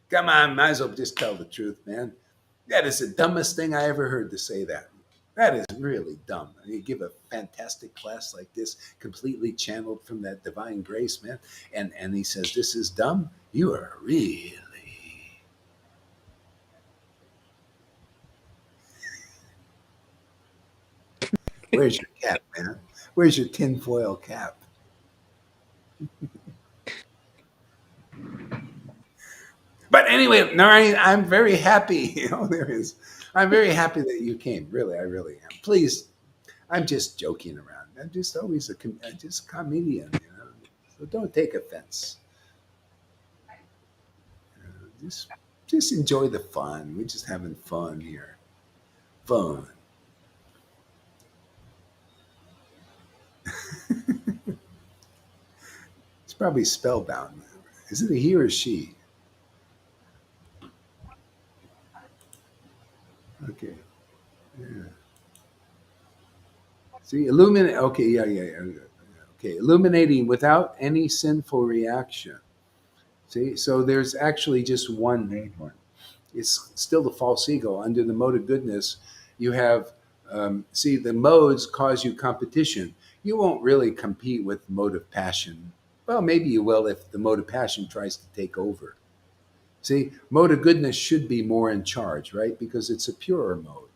Come on, might as well just tell the truth, man. That is the dumbest thing I ever heard to say that. That is really dumb. You give a fantastic class like this, completely channeled from that divine grace, man, and he says this is dumb. You are really. Where's your cap, man? Where's your tinfoil cap? But anyway, Narayan, I'm very happy. There is. I'm very happy that you came. Really, I really am. Please, I'm just joking around. I'm just always just a comedian. So don't take offense. Just, just enjoy the fun. We're just having fun here. Fun. It's probably spellbound. Is it a he or she? Okay. Yeah. See, illuminate. Okay, yeah. Okay, illuminating without any sinful reaction. See, so there's actually just one main one. It's still the false ego. Under the mode of goodness, you have, see, the modes cause you competition. You won't really compete with mode of passion. Well, maybe you will if the mode of passion tries to take over. See, mode of goodness should be more in charge, right? Because it's a purer mode.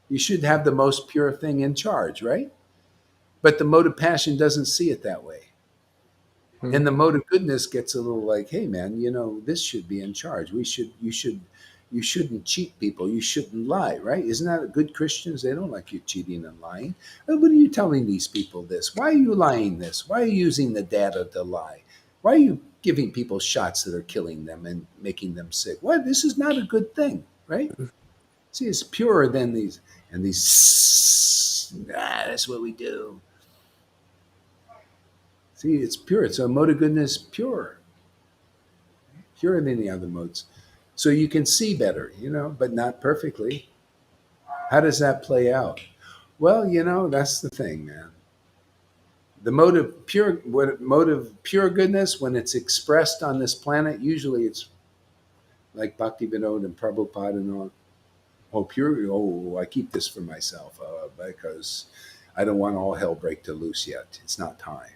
You should have the most pure thing in charge, right? But the mode of passion doesn't see it that way. And the mode of goodness gets a little like, hey man, this should be in charge. You shouldn't cheat people. You shouldn't lie, right? Isn't that good Christians? They don't like you cheating and lying. What are you telling these people this? Why are you lying this? Why are you using the data to lie? Why are you giving people shots that are killing them and making them sick? Why this is not a good thing, right? See, it's purer than these and these that's what we do. See, it's pure. So mode of goodness pure. Purer than the other modes. So you can see better, but not perfectly. How does that play out? Well, that's the thing, man. The mode of pure goodness, when it's expressed on this planet, usually it's like Bhakti Vinod and Prabhupada and all. Oh, pure. Oh, I keep this for myself because I don't want all hell break to loose yet. It's not time.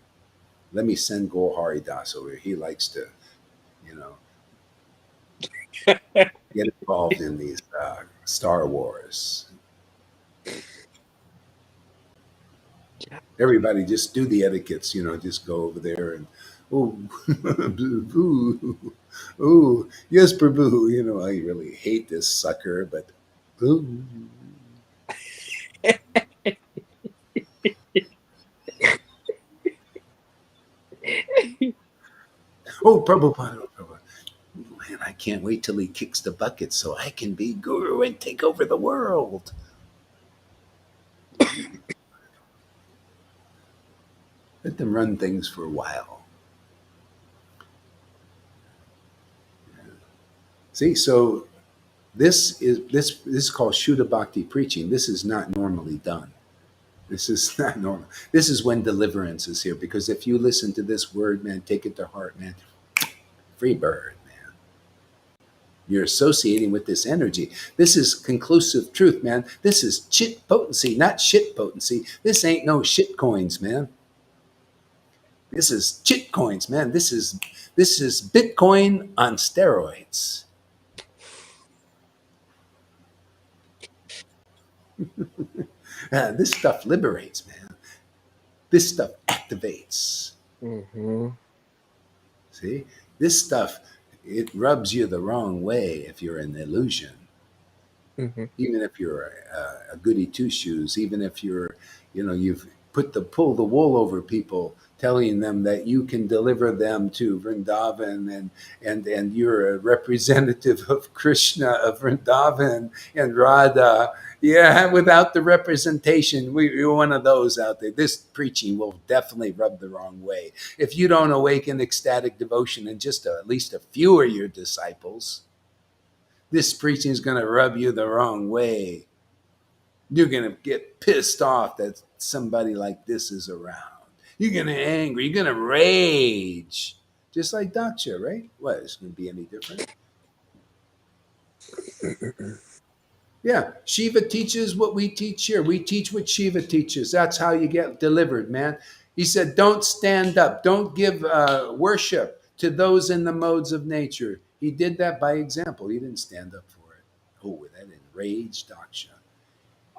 Let me send Gaur Hari Das over here. He likes to, you know, get involved in these Star Wars. Everybody just do the etiquettes, just go over there and, oh, ooh, ooh, yes, Prabhu. I really hate this sucker, but, ooh. Oh, Prabhupada, Prabhupada. Man, I can't wait till he kicks the bucket so I can be guru and take over the world. Let them run things for a while. See, so this is called Shuddha Bhakti preaching. This is not normally done. This is not normal. This is when deliverance is here. Because if you listen to this word, man, take it to heart, man. Free bird, man. You're associating with this energy. This is conclusive truth, man. This is chit potency, not shit potency. This ain't no shit coins, man. This is chit coins, man. This is Bitcoin on steroids. This stuff liberates, man. This stuff activates. Mm-hmm. See? This stuff, it rubs you the wrong way if you're an illusion. Mm-hmm. Even if you're a goody two shoes, even if you're, you've pull the wool over people, telling them that you can deliver them to Vrindavan, and you're a representative of Krishna, of Vrindavan and Radha. Yeah, without the representation, you're one of those out there. This preaching will definitely rub the wrong way. If you don't awaken ecstatic devotion in just at least a few of your disciples, this preaching is going to rub you the wrong way. You're going to get pissed off that somebody like this is around. You're going to angry. You're going to rage. Just like Daksha, right? What, is it going to be any different? Yeah, Shiva teaches what we teach here. We teach what Shiva teaches. That's how you get delivered, man. He said, don't stand up. Don't give worship to those in the modes of nature. He did that by example. He didn't stand up for it. Oh, that enraged Daksha.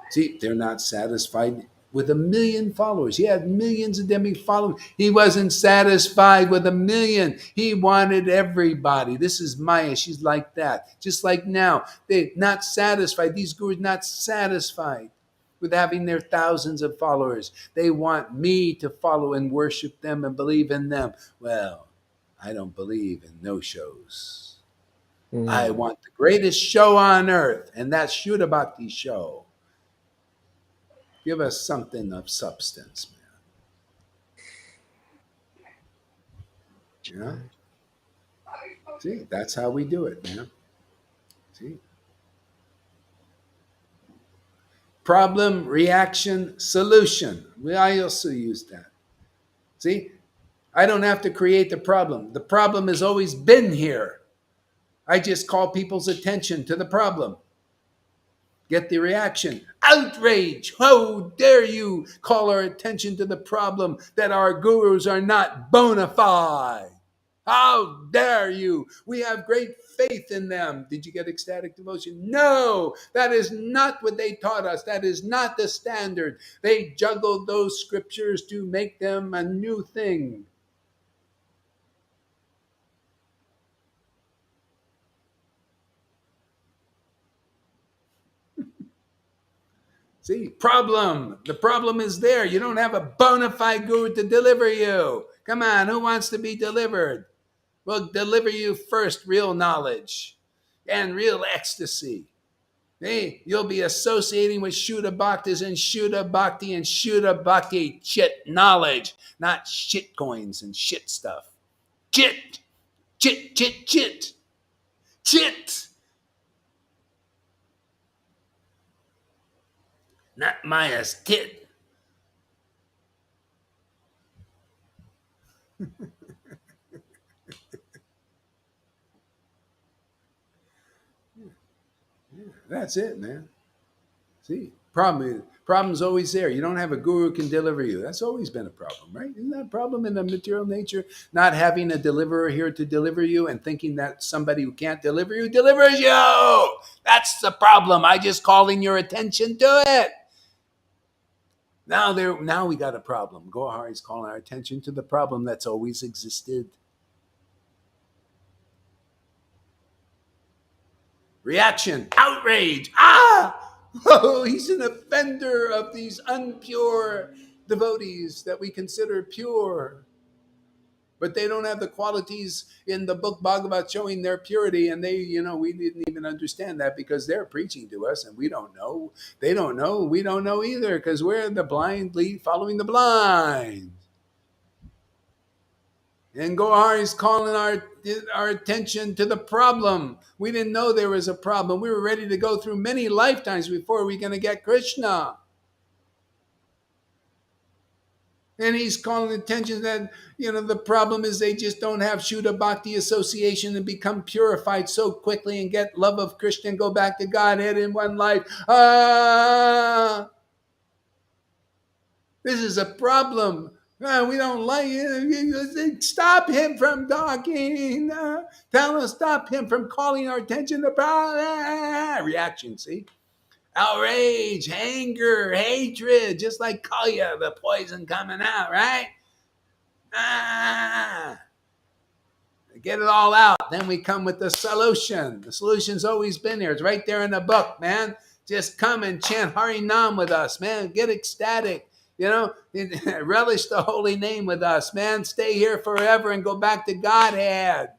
See, they're not satisfied with 1,000,000 followers. He had millions of demi followers. He wasn't satisfied with 1,000,000. He wanted everybody. This is Maya. She's like that. Just like now, they're not satisfied. These gurus not satisfied with having their thousands of followers. They want me to follow and worship them and believe in them. Well, I don't believe in no shows. I Mm. want the greatest show on earth, and that's Shudabhakti show. Give us something of substance, man. See, that's how we do it, man. See? Problem, reaction, solution. I also use that. See? I don't have to create the problem. The problem has always been here. I just call people's attention to the problem. Get the reaction. Outrage! How dare you call our attention to the problem that our gurus are not bona fide? How dare you? We have great faith in them. Did you get ecstatic devotion? No, that is not what they taught us. That is not the standard. They juggled those scriptures to make them a new thing. See, problem. The problem is there. You don't have a bona fide guru to deliver you. Come on, who wants to be delivered? We'll deliver you first real knowledge and real ecstasy. Hey, you'll be associating with Shuddha Bhaktis and Shuddha Bhakti and Shuddha Bhakti chit knowledge, not shit coins and shit stuff. Chit, chit, chit, chit, chit. Not Maya's tit. That's it, man. See, problem's always there. You don't have a guru who can deliver you. That's always been a problem, right? Isn't that a problem in the material nature? Not having a deliverer here to deliver you and thinking that somebody who can't deliver you delivers you. That's the problem. I just calling your attention to it. Now we got a problem. Gohari's calling our attention to the problem that's always existed. Reaction, outrage. Ah! Oh, he's an offender of these unpure devotees that we consider pure. But they don't have the qualities in the book Bhagavad showing their purity. And we didn't even understand that because they're preaching to us and we don't know. They don't know. We don't know either because we're the blind lead following the blind. And Gohar is calling our attention to the problem. We didn't know there was a problem. We were ready to go through many lifetimes before we're going to get Krishna. And he's calling attention that, the problem is they just don't have Shuddha Bhakti association and become purified so quickly and get love of Krishna and go back to Godhead in one life. This is a problem. We don't like it. Stop him from talking. Stop him from calling our attention to reaction. See, outrage, anger, hatred, just like Kaya, the poison coming out, right? Ah, get it all out. Then we come with the solution. The solution's always been there. It's right there in the book, man. Just come and chant Hari Nam with us, man. Get ecstatic. Relish the holy name with us, man. Stay here forever and go back to Godhead.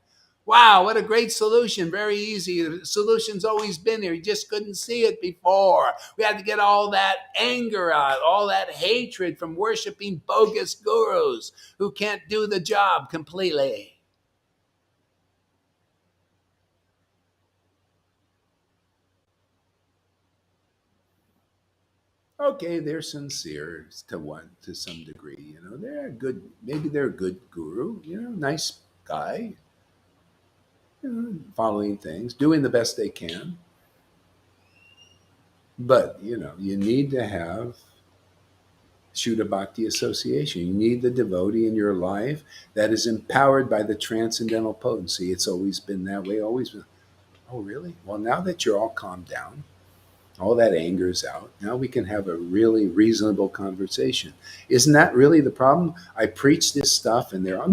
Wow, what a great solution. Very easy. The solution's always been here. You just couldn't see it before. We had to get all that anger out, all that hatred from worshiping bogus gurus who can't do the job completely. Okay, they're sincere to some degree. They're a good. Maybe they're a good guru. Nice guy. Following things, doing the best they can. But you need to have Shuddha Bhakti Association. You need the devotee in your life that is empowered by the transcendental potency. It's always been that way. Always been. Oh, really? Well, now that you're all calmed down, all that anger's out. Now we can have a really reasonable conversation. Isn't that really the problem? I preach this stuff and they're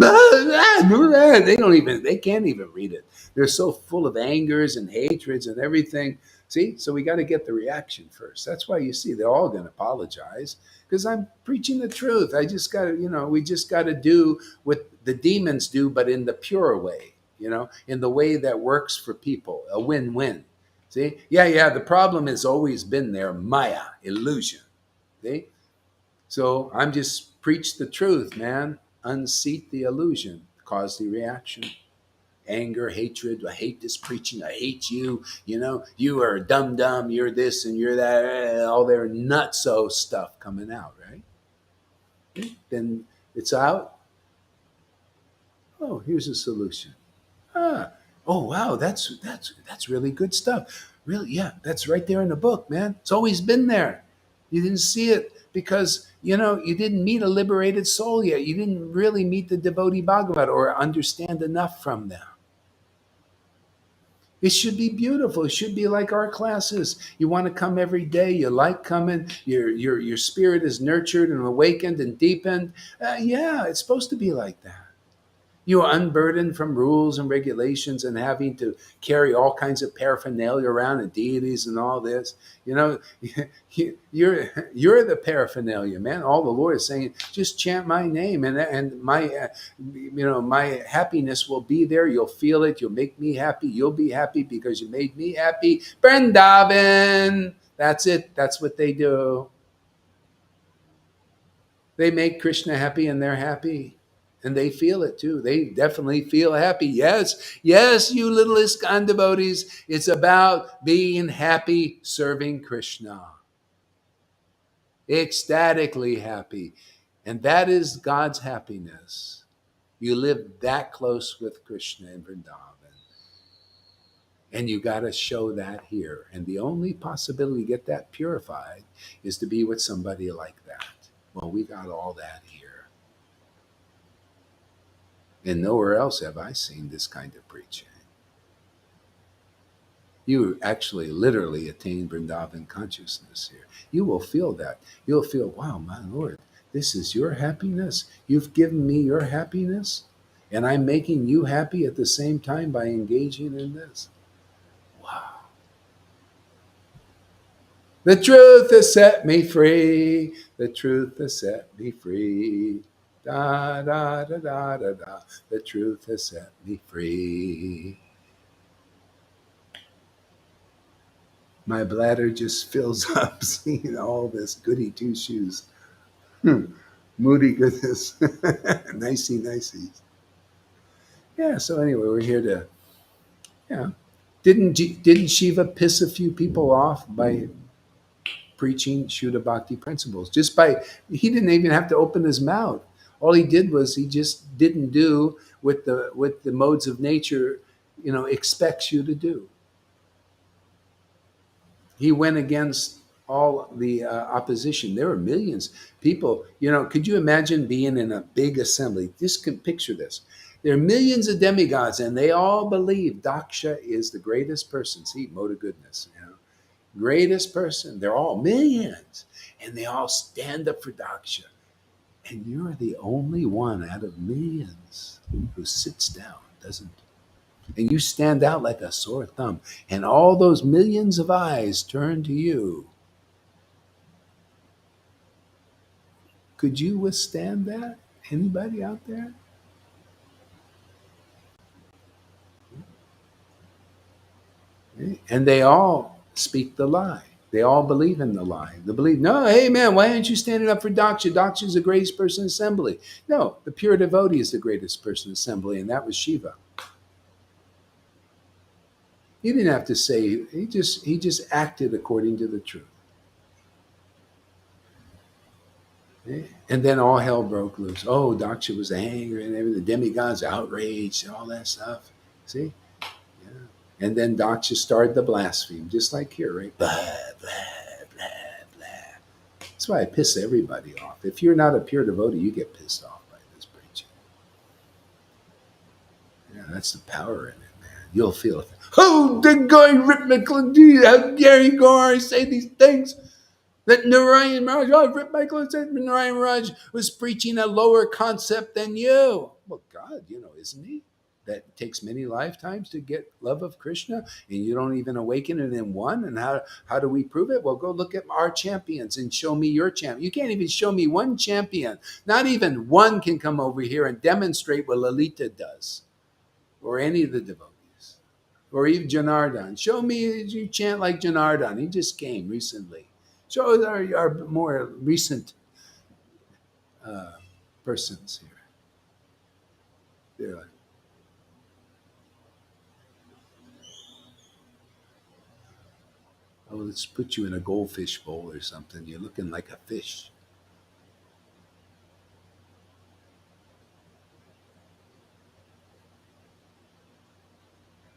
they can't even read it. They're so full of angers and hatreds and everything. See, so we got to get the reaction first. That's why you see they're all going to apologize because I'm preaching the truth. I just got to, we just got to do what the demons do, but in the pure way, in the way that works for people, a win-win. See? Yeah, the problem has always been there, Maya, illusion. See? So I'm just preach the truth, man. Unseat the illusion, cause the reaction. Anger, hatred, I hate this preaching, I hate you, you are dumb, you're this and you're that, all their nutso stuff coming out, right? Then it's out. Oh, here's a solution. Ah, oh wow, that's really good stuff. Really, yeah, that's right there in the book, man. It's always been there. You didn't see it because you didn't meet a liberated soul yet. You didn't really meet the devotee Bhagavat or understand enough from them. It should be beautiful. It should be like our classes. You want to come every day. You like coming. Your spirit is nurtured and awakened and deepened. Yeah, it's supposed to be like that. You are unburdened from rules and regulations and having to carry all kinds of paraphernalia around and deities and all this. You're the paraphernalia, man. All the Lord is saying, just chant my name and my my happiness will be there. You'll feel it. You'll make me happy. You'll be happy because you made me happy. Vrindavan. That's it. That's what they do. They make Krishna happy and they're happy. And they feel it too. They definitely feel happy. Yes, you little ISKCON devotees. It's about being happy serving Krishna. Ecstatically happy. And that is God's happiness. You live that close with Krishna in Vrindavan. And you got to show that here. And the only possibility to get that purified is to be with somebody like that. Well, we got all that here. And nowhere else have I seen this kind of preaching. You actually literally attain Vrindavan consciousness here. You will feel that. You'll feel, wow, my Lord, this is your happiness. You've given me your happiness, and I'm making you happy at the same time by engaging in this. Wow. The truth has set me free. The truth has set me free. Da, da, da, da, da, da. The truth has set me free. My bladder just fills up seeing all this goody two shoes. Moody goodness. Nicey. Yeah, so anyway, we're here to, yeah. Didn't Shiva piss a few people off by preaching Shuddha Bhakti principles? He didn't even have to open his mouth. All he did was he just didn't do what the modes of nature, expects you to do. He went against all the opposition. There were millions of people. Could you imagine being in a big assembly? Just can picture this. There are millions of demigods, and they all believe Daksha is the greatest person. See, mode of goodness. Greatest person. They're all millions. And they all stand up for Daksha. And you're the only one out of millions who sits down, doesn't. And you stand out like a sore thumb. And all those millions of eyes turn to you. Could you withstand that? Anybody out there? And they all speak the lie. They all believe in the lie. They believe, no, hey man, why aren't you standing up for Daksha? Daksha is the greatest person in assembly. No, the pure devotee is the greatest person in assembly, and that was Shiva. He didn't have to say, he just acted according to the truth. And then all hell broke loose. Oh, Daksha was angry and everything. The demigods outraged and all that stuff. See? Yeah. And then Daksha started the blaspheme, just like here, right? Blah, blah, blah, blah. That's why I piss everybody off. If you're not a pure devotee, you get pissed off by this preaching. Yeah, that's the power in it, man. You'll feel it. Oh, the guy ripped my clothes. How dare you go on and say these things? That Narayan Maharaj, oh, Rip Michael said Narayan Maharaj was preaching a lower concept than you. Well, God, isn't he? That takes many lifetimes to get love of Krishna, and you don't even awaken it in one. And how do we prove it? Well, go look at our champions and show me your champion. You can't even show me one champion. Not even one can come over here and demonstrate what Lalita does, or any of the devotees. Or even Janardhan. Show me you chant like Janardhan. He just came recently. Show us our more recent uh, persons here. They're like, oh, let's put you in a goldfish bowl or something. You're looking like a fish.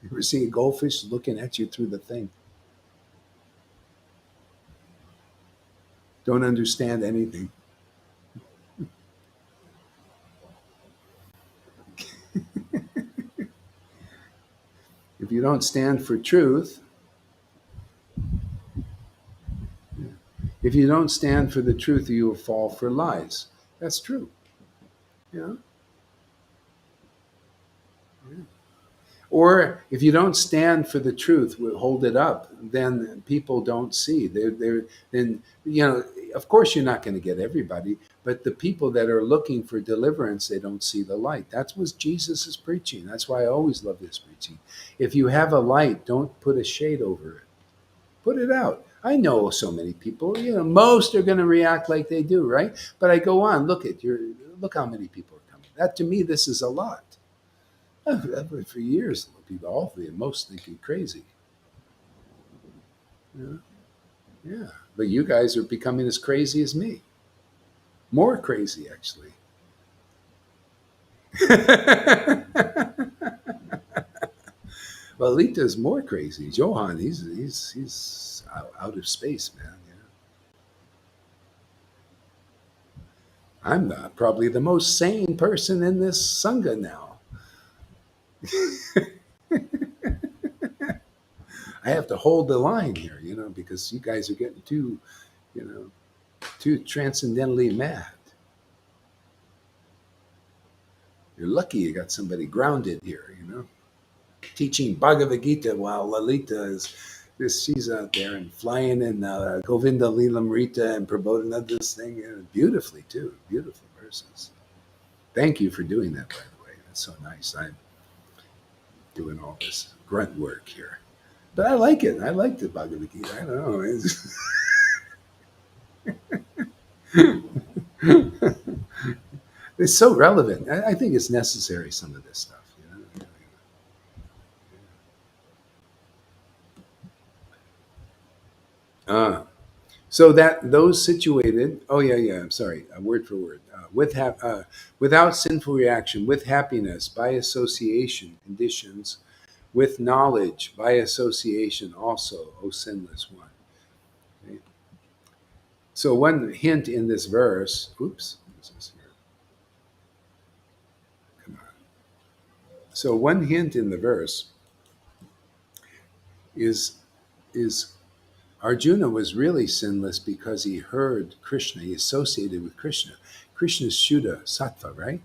You ever see a goldfish looking at you through the thing? Don't understand anything. If you don't stand for truth, if you don't stand for the truth, you will fall for lies. That's true. Yeah. Or if you don't stand for the truth, hold it up, then people don't see. Then, of course, you're not going to get everybody, but the people that are looking for deliverance, they don't see the light. That's what Jesus is preaching. That's why I always love this preaching. If you have a light, don't put a shade over it. Put it out. I know so many people. Most are going to react like they do, right? But I go on. Look how many people are coming. That to me, this is a lot. For years, people, all the most think you're crazy. Yeah, yeah. But you guys are becoming as crazy as me. More crazy, actually. Well, Lita is more crazy. Johan, he's out of space, man. Yeah. I'm probably the most sane person in this sangha now. I have to hold the line here, because you guys are getting you know, too transcendentally mad. You're lucky you got somebody grounded here. Teaching Bhagavad Gita while Lalita she's out there and flying in Govinda Lilamrita and promoting this thing beautifully too. Beautiful verses. Thank you for doing that, by the way. That's so nice. I'm doing all this grunt work here. But I like it. I like the Bhagavad Gita. I don't know. It's so relevant. I think it's necessary, some of this stuff. Uh, so that those situated, oh yeah, I'm sorry, word for word, without sinful reaction, with happiness by association conditions, with knowledge by association also, O sinless one. Okay? So one hint in this verse, oops, what's this here? Come on. So one hint in the verse is is Arjuna was really sinless because he heard Krishna. He associated with Krishna. Krishna's Shuddha Sattva, right?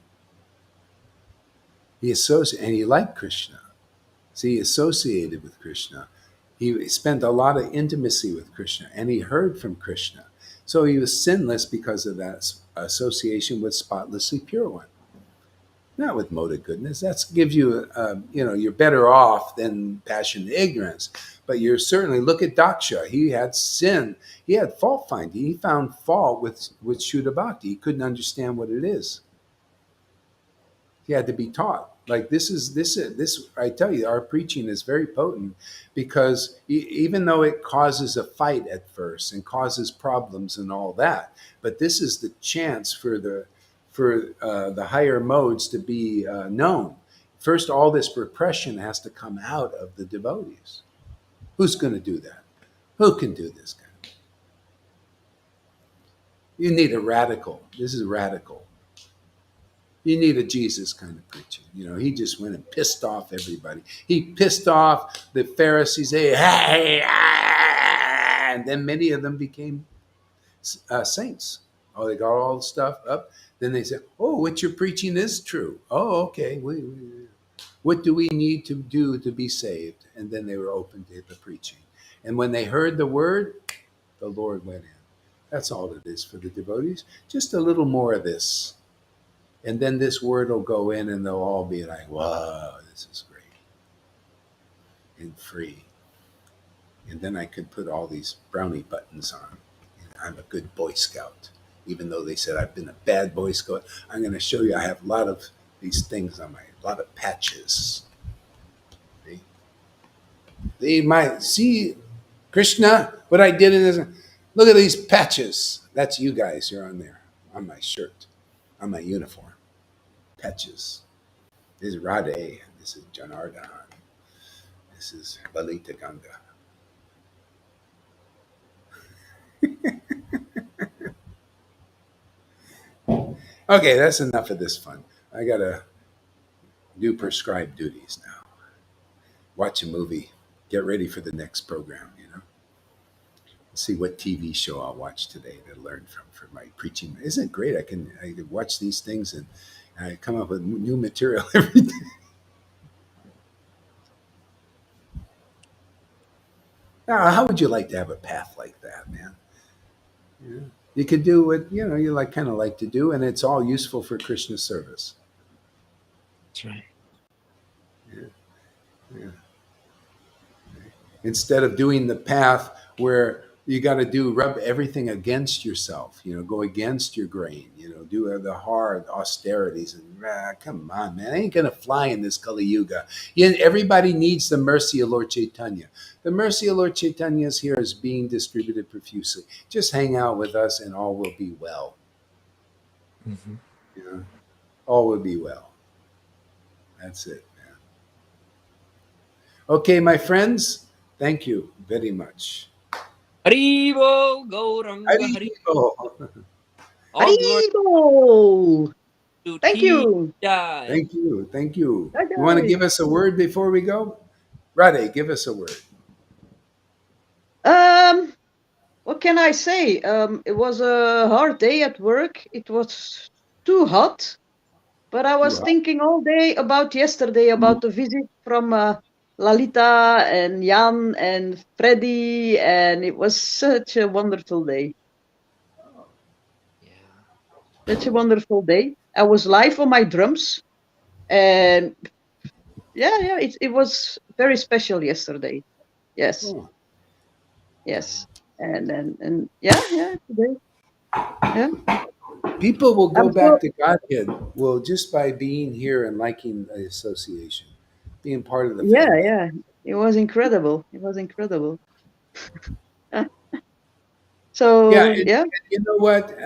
He associated, and he liked Krishna. So he associated with Krishna. He spent a lot of intimacy with Krishna, and he heard from Krishna. So he was sinless because of that association with spotlessly pure one. Not with mode of goodness. That gives you, you're better off than passion and ignorance. But you're certainly, look at Daksha. He had sin. He had fault finding. He found fault with Shuddha Bhakti. He couldn't understand what it is. He had to be taught. Like this. I tell you, our preaching is very potent because even though it causes a fight at first and causes problems and all that, but this is the chance for the higher modes to be known. First, all this repression has to come out of the devotees. Who's going to do that? Who can do this kind of? You need a radical. This is radical. You need a Jesus kind of preaching. He just went and pissed off everybody. He pissed off the Pharisees. Hey, and then many of them became saints. Oh, they got all the stuff up. Then they said, "Oh, what you're preaching is true. Oh, okay. What do we need to do to be saved?" And then they were open to the preaching. And when they heard the word, the Lord went in. That's all it is for the devotees. Just a little more of this. And then this word will go in and they'll all be like, "Wow, this is great and free." And then I could put all these brownie buttons on. I'm a good Boy Scout. Even though they said I've been a bad Boy Scout, I'm going to show you I have a lot of these things on a lot of patches. They might see, Krishna, what I did in this. Look at these patches. That's you guys. You're on there, on my shirt, on my uniform. Patches. This is Radhe. This is Janardhan. This is Lalita Ganga. Okay, that's enough of this fun. I got to do prescribed duties now. Watch a movie. Get ready for the next program. See what TV show I'll watch today to learn from for my preaching. Isn't it great? I can watch these things and I come up with new material every day. Now, how would you like to have a path like that, man? Yeah. You could do what you like, kind of like to do, and it's all useful for Krishna service. That's right. Yeah. Yeah. Instead of doing the path where you got to rub everything against yourself, go against your grain, do the hard austerities. And come on, man, I ain't gonna fly in this Kali Yuga. Everybody needs the mercy of Lord Caitanya. The mercy of Lord Caitanya is here, is being distributed profusely. Just hang out with us and all will be well. Mm-hmm. All will be well. That's it, man. Okay, my friends, thank you very much. Haribo, Gauranga, Hari. Haribo. All glory Haribo! to Thank Tea you. Jai. Thank you. Thank you. You want to Okay. give us a word before we go? Radhe, give us a word. Um, what can I say? It was a hard day at work. It was too hot, but I Too was hot. thinking all day about yesterday, about the visit from Lalita and Jan and Freddy, and it was such a wonderful day. Yeah. Such a wonderful day. I was live on my drums, and yeah, it was very special yesterday. Yes, Oh. yes, and yeah, today, yeah. People will go I'm back so to Godhead, well, just by being here and liking the association, being part of the yeah, family. yeah. It was incredible. It was incredible. Yeah, So and yeah, you know what?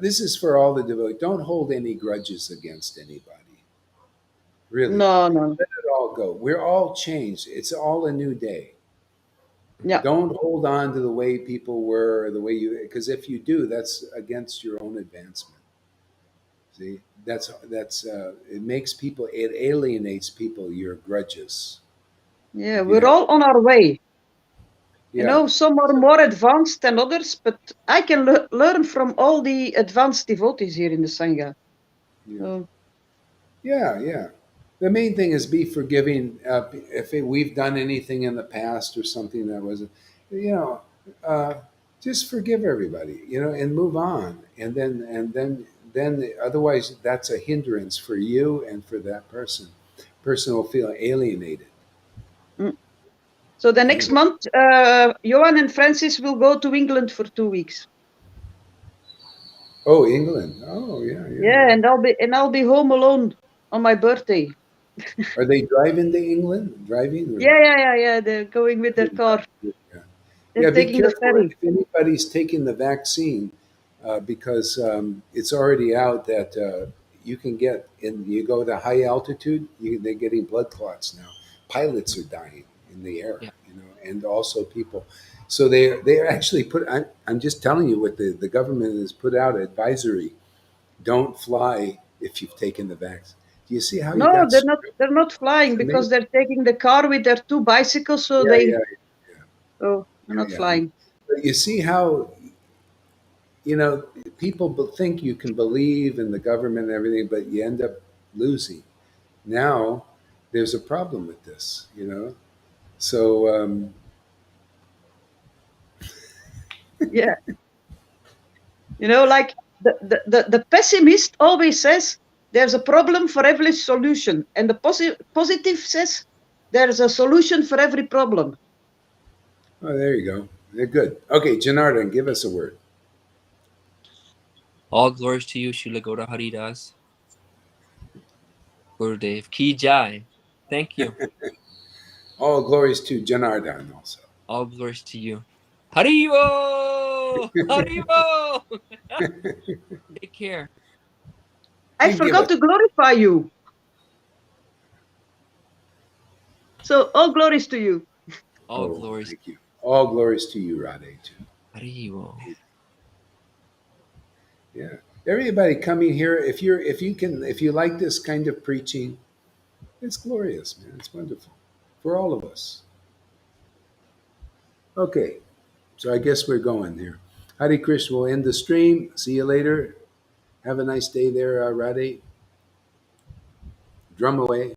This is for all the devotees. Don't hold any grudges against anybody. Really. no, no, Let it all go. We're all changed. It's all a new day. yeah, Don't hold on to the way people were or the way you, because if you do, that's against your own advancement. See, it makes people, it alienates people, your grudges. yeah. If you We're have, all on our way. Yeah, Some are more advanced than others, but I can learn from all the advanced devotees here in the Sangha. yeah, So, yeah, yeah. The main thing is be forgiving. If we've done anything in the past or something that wasn't, you know, uh, just forgive everybody, and move on. And then otherwise that's a hindrance for you and for that person. Person will feel alienated. mm. So the next And month, Johan and Francis will go to England for 2 weeks. oh, England. Oh, yeah, yeah, Yeah, yeah. and I'll be home alone on my birthday. Are they driving to England? Driving or? Yeah. They're going with their car. Yeah. They're Yeah, be taking the careful ferry. if anybody's taking the vaccine, because it's already out that you can get in. You go to high altitude, they're getting blood clots now. Pilots are dying in the air, Yeah. and also people. So they actually put. I'm just telling you what the government has put out advisory. Don't fly if you've taken the vaccine. Do you see how you No, got they're not. stripped? They're not flying It's because amazing. they're taking the car with their two bicycles. So Yeah, they. yeah, Oh, they're yeah, not yeah. flying. But you see how you know, people think you can believe in the government and everything, but you end up losing. Now, there's a problem with this. So, Yeah, like the pessimist always says there's a problem for every solution, and the positive says there's a solution for every problem. oh, there you go. They're good. Okay, Janardhan, give us a word. All glories to you, Srila Gaura Haridas, Gurudev. Ki Jai. Thank you. All glories to Janardhan also. All glories to you. Haribo! Haribo! Take care. I And give forgot us. to glorify you. So all glories to you. All Oh, glories. thank you. All glories to you, Radhe, too. Haribo. Yeah. Everybody coming here, if you like this kind of preaching, it's glorious, man. It's wonderful for all of us. Okay. So I guess we're going here. Hare Krishna will end the stream. See you later. Have a nice day there, Radhe. Drum away.